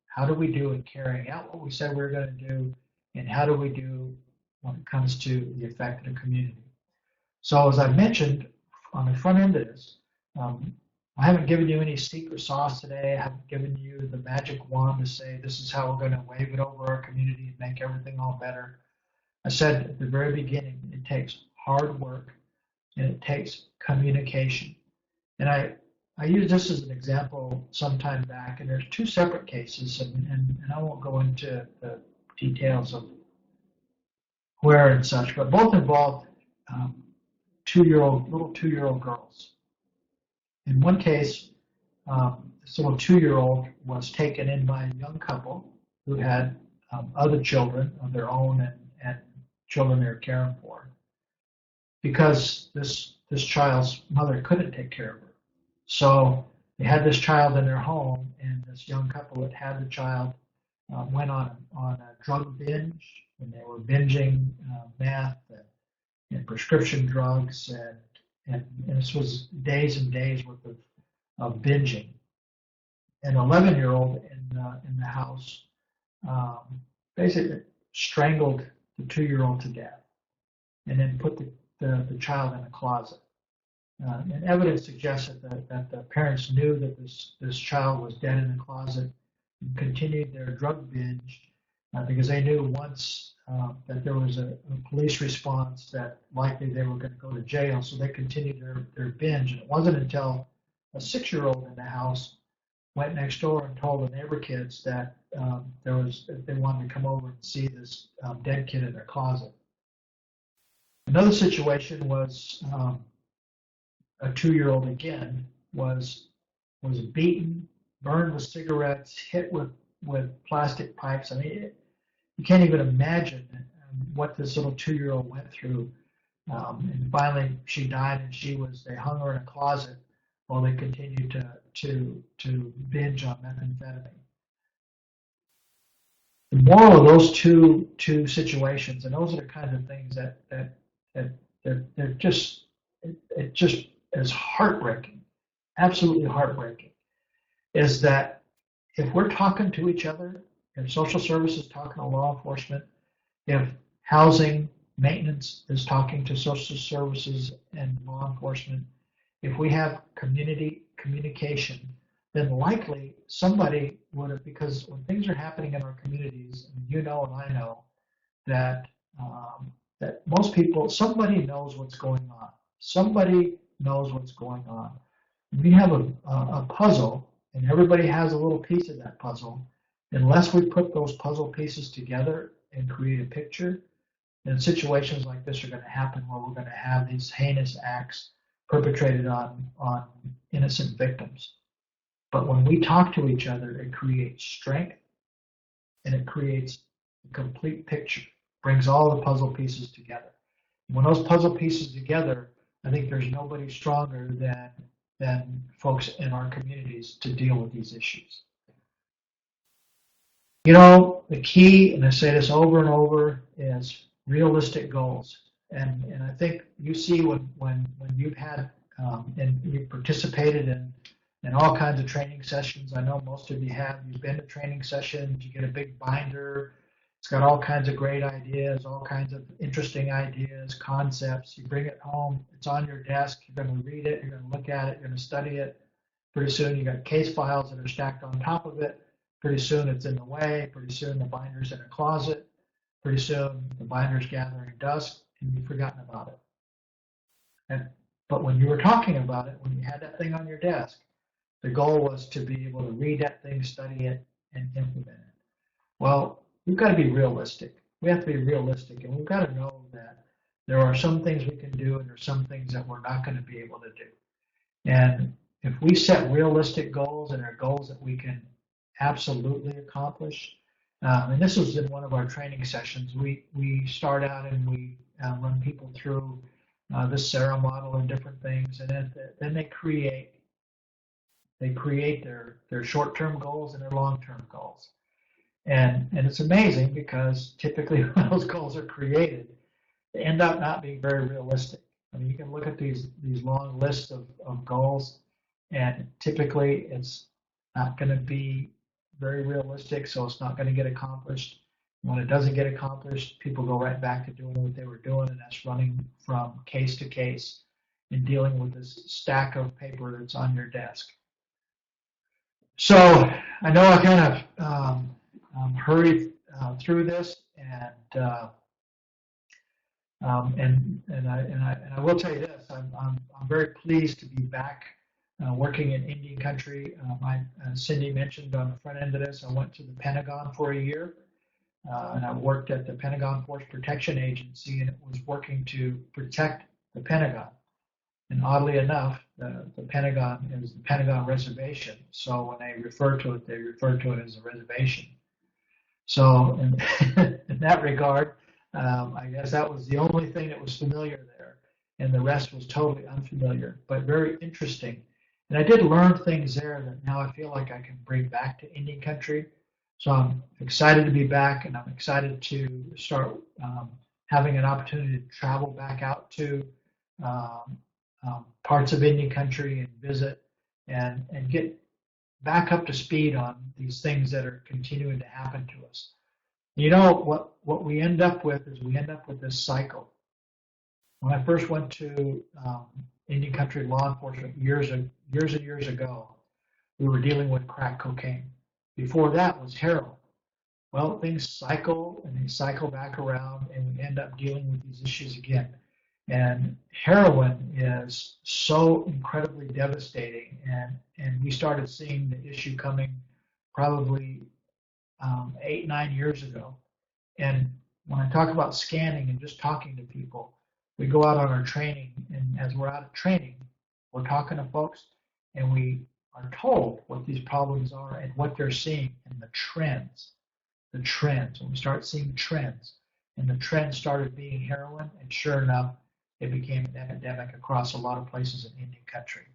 How do we do in carrying out what we said we were going to do? And how do we do when it comes to the effect of the community? So as I mentioned on the front end of this, I haven't given you any secret sauce today. I haven't given you the magic wand to say this is how we're going to wave it over our community and make everything all better. I said at the very beginning, it takes hard work and it takes communication. And I used this as an example some time back, and there's two separate cases, and I won't go into the details of where and such, but both involved little two-year-old girls. In one case, this little two-year-old was taken in by a young couple who had other children of their own and children they were caring for. Because this this child's mother couldn't take care of her. So they had this child in their home, and this young couple that had the child went on a drug binge, and they were binging meth and prescription drugs, and this was days and days worth of binging. An 11-year-old in the house basically strangled the 2-year-old to death, and then put the child in a closet. And evidence suggests that the parents knew that this child was dead in the closet and continued their drug binge because they knew once that there was a police response that likely they were going to go to jail, so they continued their binge. And it wasn't until a 6-year-old in the house went next door and told the neighbor kids that they wanted to come over and see this dead kid in their closet. Another situation was a 2-year-old again was beaten, burned with cigarettes, hit with plastic pipes. I mean, you can't even imagine what this little 2-year-old went through. And finally, she died, and they hung her in a closet while they continued to binge on methamphetamine. The moral of those two situations, and those are the kinds of things that they're just it just is heartbreaking, absolutely heartbreaking, is that if we're talking to each other, if social services talking to law enforcement, if housing maintenance is talking to social services and law enforcement, if we have community communication, then likely somebody would have, because when things are happening in our communities, and you know and I know that that most people, somebody knows what's going on. Somebody knows what's going on. We have a puzzle, and everybody has a little piece of that puzzle. Unless we put those puzzle pieces together and create a picture, then situations like this are going to happen where we're going to have these heinous acts perpetrated on innocent victims. But when we talk to each other, it creates strength, and it creates a complete picture, brings all the puzzle pieces together. When those puzzle pieces together, I think there's nobody stronger than folks in our communities to deal with these issues. You know, the key, and I say this over and over, is realistic goals. And I think you see when you've had and you've participated in all kinds of training sessions. I know most of you have. You've been to training sessions. You get a big binder. It's got all kinds of great ideas, all kinds of interesting ideas, concepts. You bring it home. It's on your desk. You're going to read it. You're going to look at it. You're going to study it. Pretty soon you got case files that are stacked on top of it. Pretty soon it's in the way. Pretty soon the binder's in a closet. Pretty soon the binder's gathering dust, and you've forgotten about it. But when you were talking about it, when you had that thing on your desk, the goal was to be able to read that thing, study it, and implement it. Well, we've got to be realistic. We have to be realistic, and we've got to know that there are some things we can do, and there's some things that we're not going to be able to do. And if we set realistic goals, and are goals that we can absolutely accomplish, and this was in one of our training sessions, we start out and we run people through the SARA model and different things, and then they create their short-term goals and their long-term goals. And it's amazing because typically when those goals are created, they end up not being very realistic. I mean, you can look at these long lists of goals, and typically it's not going to be very realistic, so it's not going to get accomplished. When it doesn't get accomplished, people go right back to doing what they were doing, and that's running from case to case and dealing with this stack of paper that's on your desk. So I know I kind of hurried through this, and I will tell you this: I'm very pleased to be back working in Indian country. Cindy mentioned on the front end of this, I went to the Pentagon for a year, and I worked at the Pentagon Force Protection Agency, and it was working to protect the Pentagon. And oddly enough, the Pentagon is the Pentagon Reservation. So when they refer to it, they refer to it as a reservation. So in that regard, I guess that was the only thing that was familiar there. and the rest was totally unfamiliar, but very interesting. And I did learn things there that now I feel like I can bring back to Indian country. So I'm excited to be back, and I'm excited to start having an opportunity to travel back out to um, parts of Indian country and visit and get back up to speed on these things that are continuing to happen to us. You know what we end up with is we end up with this cycle. When I first went to Indian country law enforcement years and years ago, we were dealing with crack cocaine. Before that was heroin. Well, things cycle and they cycle back around, and we end up dealing with these issues again. And heroin is so incredibly devastating, and we started seeing the issue coming probably 8, 9 years ago. And when I talk about scanning and just talking to people, we go out on our training, and as we're out of training, we're talking to folks, and we are told what these problems are and what they're seeing and the trends. The trends. When we start seeing trends, and the trend started being heroin, and sure enough, it became an epidemic across a lot of places in Indian country.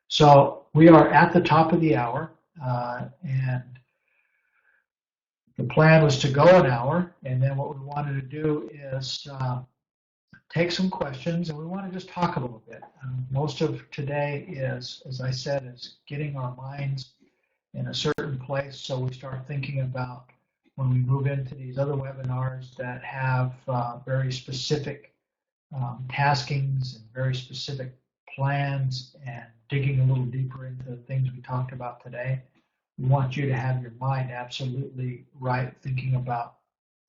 So we are at the top of the hour, and the plan was to go an hour, and then what we wanted to do is take some questions, and we want to just talk a little bit. Most of today is, as I said, is getting our minds in a certain place so we start thinking about when we move into these other webinars that have very specific taskings and very specific plans and digging a little deeper into the things we talked about today. We want you to have your mind absolutely right, thinking about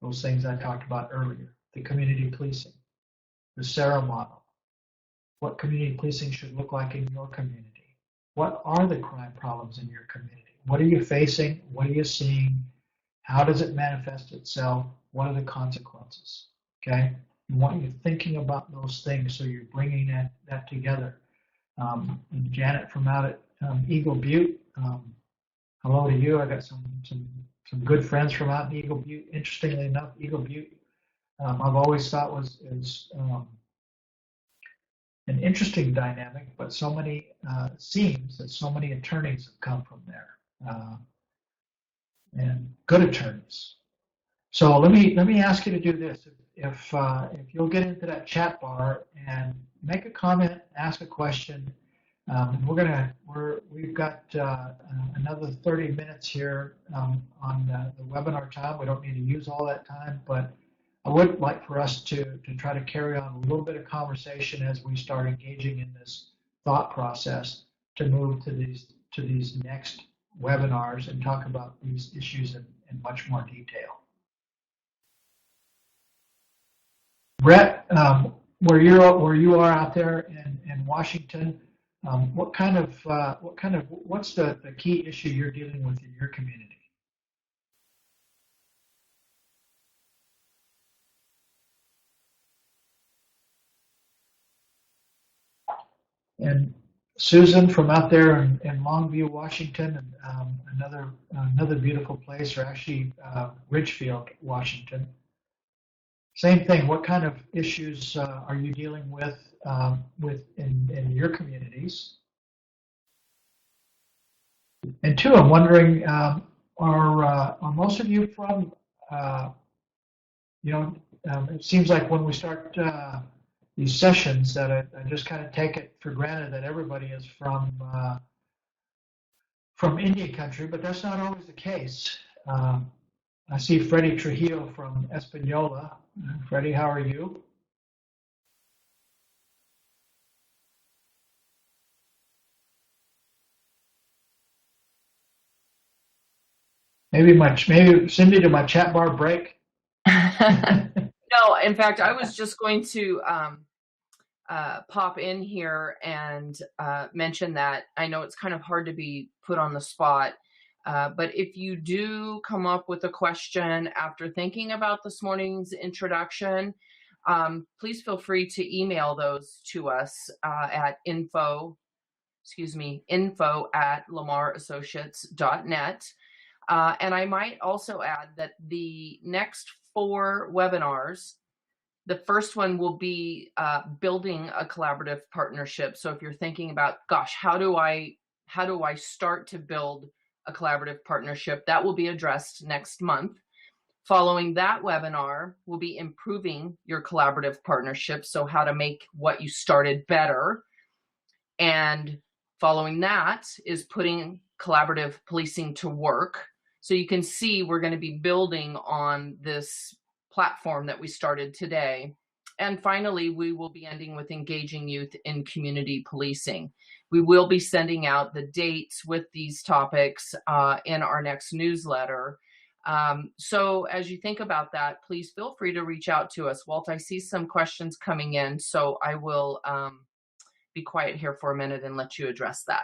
those things I talked about earlier, the community policing, the SARA model, what community policing should look like in your community. What are the crime problems in your community? What are you facing? What are you seeing? How does it manifest itself? What are the consequences? Okay? We want you thinking about those things so you're bringing that together. And Janet from out at Eagle Butte, hello to you. I got some good friends from out in Eagle Butte. Interestingly enough, Eagle Butte, I've always thought is an interesting dynamic, but so many seems that so many attorneys have come from there, and good attorneys. So let me ask you to do this. If you'll get into that chat bar and make a comment, ask a question. We've got another 30 minutes here on the webinar time. We don't need to use all that time, but I would like for us to try to carry on a little bit of conversation as we start engaging in this thought process to move to these next webinars and talk about these issues in much more detail. Brett, where you are out there in Washington, what's the key issue you're dealing with in your community? And Susan from out there in Longview, Washington, and another beautiful place, or actually Ridgefield, Washington. Same thing. What kind of issues are you dealing with in your communities? And two, I'm wondering, are most of you from? It seems like when we start these sessions that I just kind of take it for granted that everybody is from Indian country, but that's not always the case. I see Freddie Trujillo from Espanola. Freddie, how are you? Maybe send me to my chat bar break. No, in fact, I was just going to pop in here and mention that I know it's kind of hard to be put on the spot, but if you do come up with a question after thinking about this morning's introduction, please feel free to email those to us at info@lamarassociates.net. And I might also add that the next 4 webinars The first one will be building a collaborative partnership. So if you're thinking about, gosh, how do I start to build a collaborative partnership, that will be addressed next month. Following that webinar will be improving your collaborative partnership. So how to make what you started better. And following that is putting collaborative policing to work. So you can see we're going to be building on this platform that we started today. And finally, we will be ending with engaging youth in community policing. We will be sending out the dates with these topics in our next newsletter. So as you think about that, please feel free to reach out to us. Walt, I see some questions coming in, so I will be quiet here for a minute and let you address that.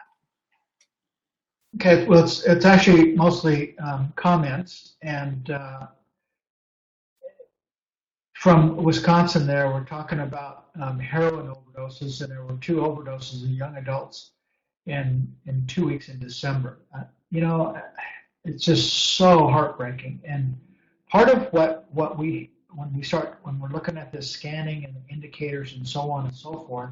Okay, well, it's actually mostly comments, and from Wisconsin there, we're talking about heroin overdoses, and there were 2 overdoses of young adults in 2 weeks in December. It's just so heartbreaking. And part of what when we're looking at this scanning and the indicators and so on and so forth,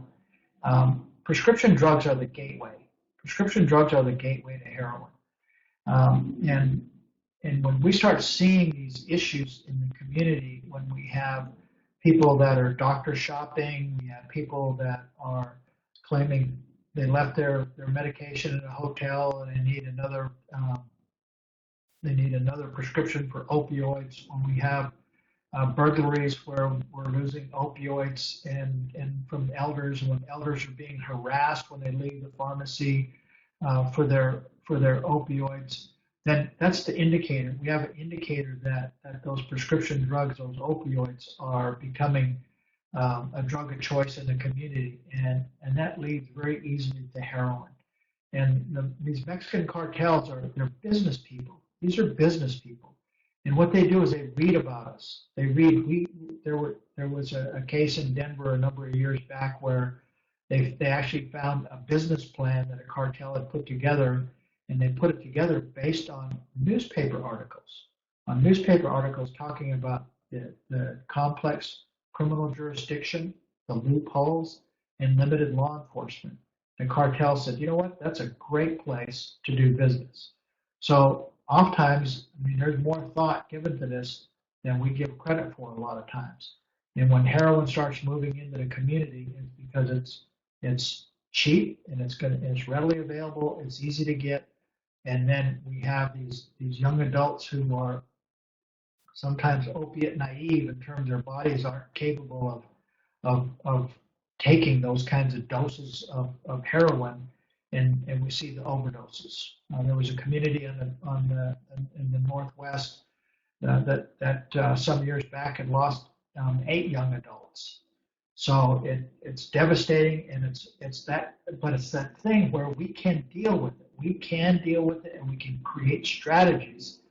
prescription drugs are the gateway. Prescription drugs are the gateway to heroin. And when we start seeing these issues in the community, when we have people that are doctor shopping, we have people that are claiming they left their medication in a hotel and they need another prescription for opioids. When we have burglaries where we're losing opioids and from elders, when elders are being harassed when they leave the pharmacy for their opioids, then that's the indicator. We have an indicator that those prescription drugs, those opioids, are becoming a drug of choice in the community, and that leads very easily to heroin. And these Mexican cartels they're business people. These are business people, and what they do is they read about us. They read. There was a case in Denver a number of years back where they actually found a business plan that a cartel had put together, and they put it together based on newspaper articles talking about the complex criminal jurisdiction, the loopholes, and limited law enforcement. The cartel said, you know what, that's a great place to do business. So oftentimes, there's more thought given to this than we give credit for a lot of times. And when heroin starts moving into the community, it's because it's cheap and it's readily available, it's easy to get. And then we have these young adults who are sometimes opiate naive in terms their bodies aren't capable of taking those kinds of doses of heroin, and we see the overdoses. There was a community in the Northwest that some years back had lost 8 young adults. So it's devastating, and it's that thing where we can deal with it. We can deal with it, and we can create strategies,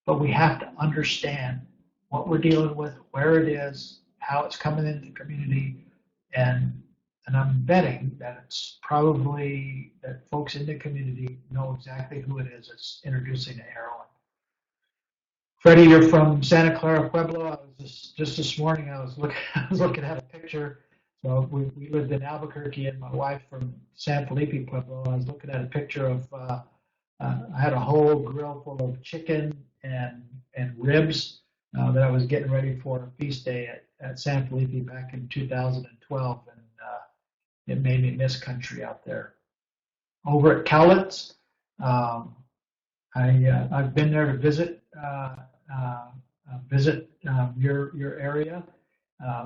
but we have to understand what we're dealing with, where it is, how it's coming into the community, and I'm betting that it's probably that folks in the community know exactly who it is that's introducing the heroin. Freddie, you're from Santa Clara, Pueblo. I was just this morning. I was looking at a picture. So we lived in Albuquerque, and my wife from San Felipe, Pueblo. I was looking at a picture of. I had a whole grill full of chicken and ribs that I was getting ready for a feast day at San Felipe back in 2012, and it made me miss country out there. Over at Cowlitz, I've been there to visit your area.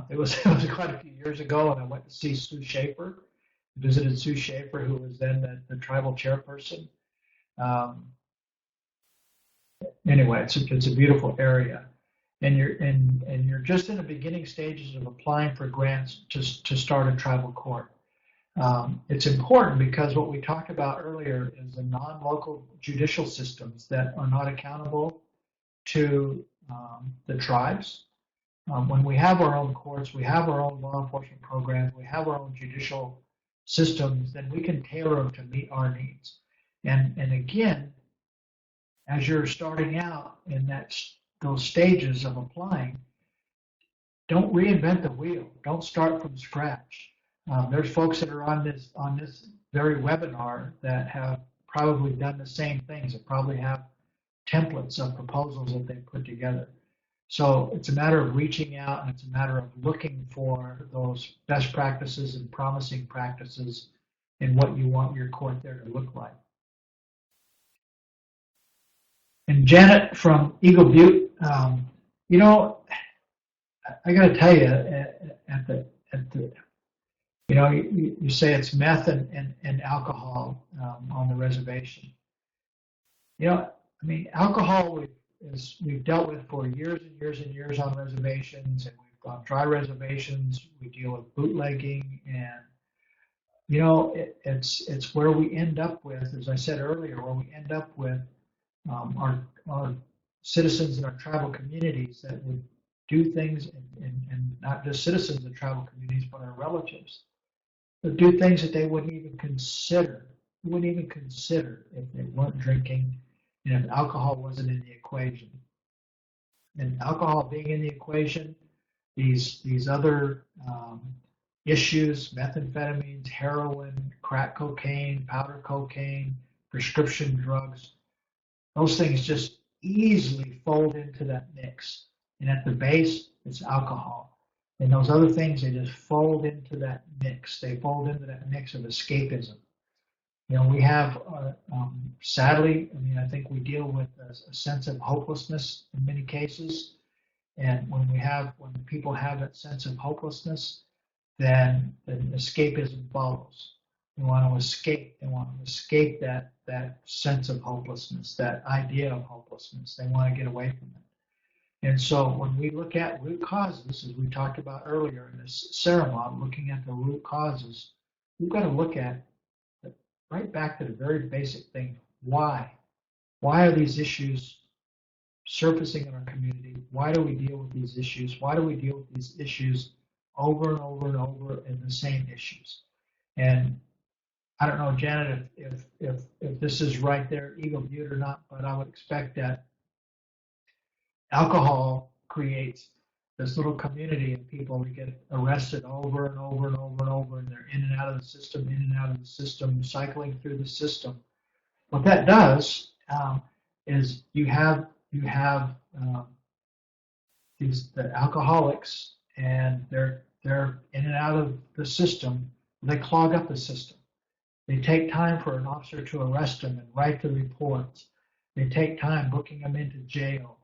It was quite a few years ago, and I went to see Sue Schaefer. Visited Sue Schaefer, who was then the tribal chairperson. Anyway, it's a beautiful area, and you're just in the beginning stages of applying for grants to start a tribal court. It's important because what we talked about earlier is the non-local judicial systems that are not accountable to the tribes. When we have our own courts, we have our own law enforcement programs, we have our own judicial systems, then we can tailor them to meet our needs. And again, as you're starting out in those stages of applying, don't reinvent the wheel. Don't start from scratch. There's folks that are on this very webinar that have probably done the same things, that probably have templates of proposals that they put together. So it's a matter of reaching out, and it's a matter of looking for those best practices and promising practices in what you want your court there to look like. And Janet from Eagle Butte, you know, I got to tell you, you say it's meth and alcohol on the reservation. You know, I mean, alcohol we've dealt with for years and years and years on reservations, and we've gone dry reservations. We deal with bootlegging, and you know, it's where we end up with, as I said earlier, where we end up with our citizens in our tribal communities that would do things, and not just citizens of tribal communities, but our relatives, that do things that they wouldn't even consider if they weren't drinking and if alcohol wasn't in the equation. And alcohol being in the equation, these other issues, methamphetamines, heroin, crack cocaine, powder cocaine, prescription drugs, those things just easily fold into that mix. And at the base, it's alcohol. And those other things, they just fold into that mix. They fold into that mix of escapism. You know, we have, sadly, I mean, I think we deal with a sense of hopelessness in many cases. And when people have that sense of hopelessness, then escapism follows. They want to escape. They want to escape that sense of hopelessness, that idea of hopelessness. They want to get away from it. And so when we look at root causes, as we talked about earlier in this ceremony, looking at the root causes, we've got to look at right back to the very basic thing. Why? Why are these issues surfacing in our community? Why do we deal with these issues? Why do we deal with these issues over and over and over in the same issues? And I don't know, Janet, if this is right there, Eagle Butte or not, but I would expect that alcohol creates this little community of people that get arrested over and over and over and over, and they're in and out of the system, in and out of the system, cycling through the system. What that does is you have the alcoholics, and they're in and out of the system. They clog up the system. They take time for an officer to arrest them and write the reports. They take time booking them into jail.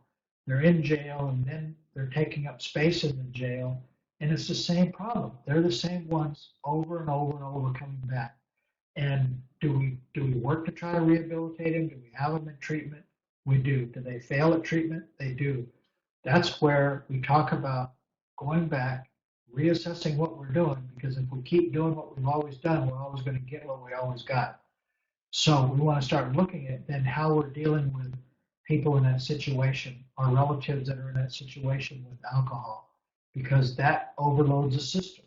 They're in jail, and then they're taking up space in the jail, and it's the same problem. They're the same ones over and over and over coming back. And do we work to try to rehabilitate them? Do we have them in treatment? We do. Do they fail at treatment? They do. That's where we talk about going back, reassessing what we're doing, because if we keep doing what we've always done, we're always going to get what we always got. So we want to start looking at then how we're dealing with people in that situation, our relatives that are in that situation with alcohol, because that overloads the system.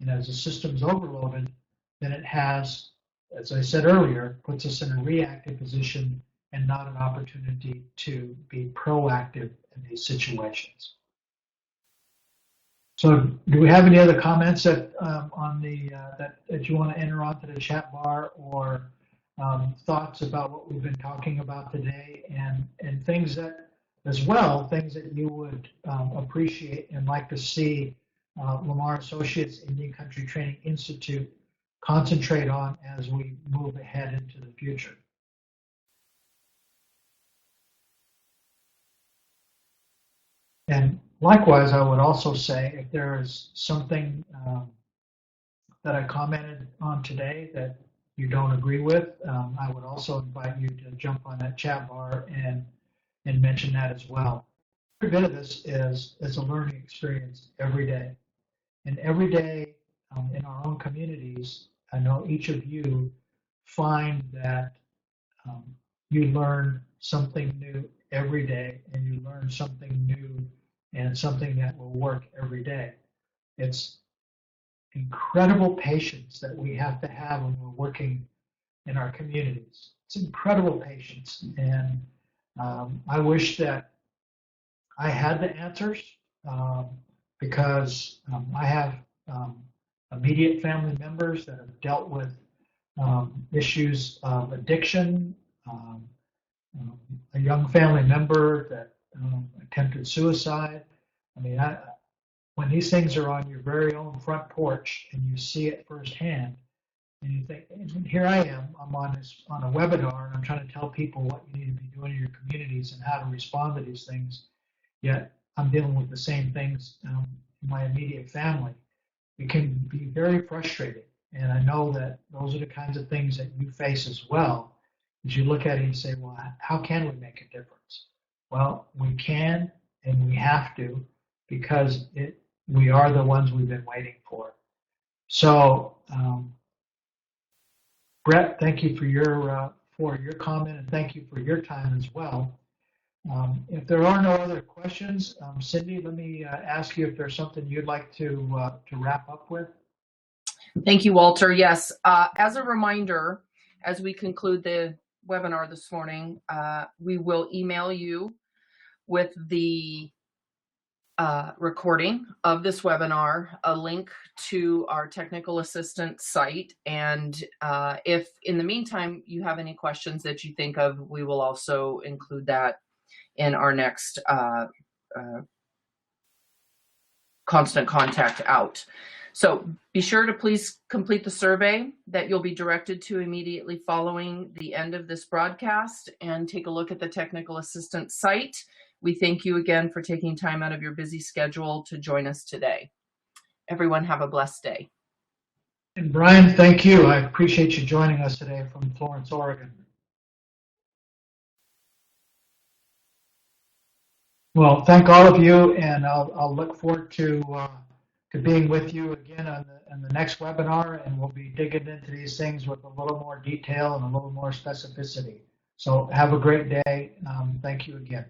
And as the system's overloaded, then it has, as I said earlier, puts us in a reactive position and not an opportunity to be proactive in these situations. So, do we have any other comments that that you want to enter onto the chat bar, or thoughts about what we've been talking about today, and things that, as well, things that you would appreciate and like to see Lamar Associates Indian Country Training Institute concentrate on as we move ahead into the future? And likewise, I would also say, if there is something that I commented on today that you don't agree with, I would also invite you to jump on that chat bar and mention that as well. Every bit of this is a learning experience every day. And every day in our own communities, I know each of you find that you learn something new every day, and you learn something new and something that will work every day. It's incredible patience that we have to have when we're working in our communities. It's incredible patience, and I wish that I had the answers, because I have immediate family members that have dealt with issues of addiction, a young family member that attempted suicide. I mean, when these things are on your very own front porch and you see it firsthand, and you think, and here I am, I'm on a webinar, and I'm trying to tell people what you need to be doing in your communities and how to respond to these things, yet I'm dealing with the same things in my immediate family. It can be very frustrating, and I know that those are the kinds of things that you face as well, as you look at it and say, well, how can we make a difference? Well, we can and we have to, because we are the ones we've been waiting for. So, Brett, thank you for your comment, and thank you for your time as well. If there are no other questions, Cindy, let me ask you if there's something you'd like to wrap up with. Thank you, Walter. Yes, as a reminder, as we conclude the webinar this morning, we will email you with the recording of this webinar, a link to our technical assistance site, and if in the meantime you have any questions that you think of, we will also include that in our next constant contact out. So be sure to please complete the survey that you'll be directed to immediately following the end of this broadcast, and take a look at the technical assistance site. We thank you again for taking time out of your busy schedule to join us today. Everyone have a blessed day. And Brian, thank you. I appreciate you joining us today from Florence, Oregon. Well, thank all of you, and I'll look forward to being with you again on the next webinar, and we'll be digging into these things with a little more detail and a little more specificity. So have a great day. Thank you again.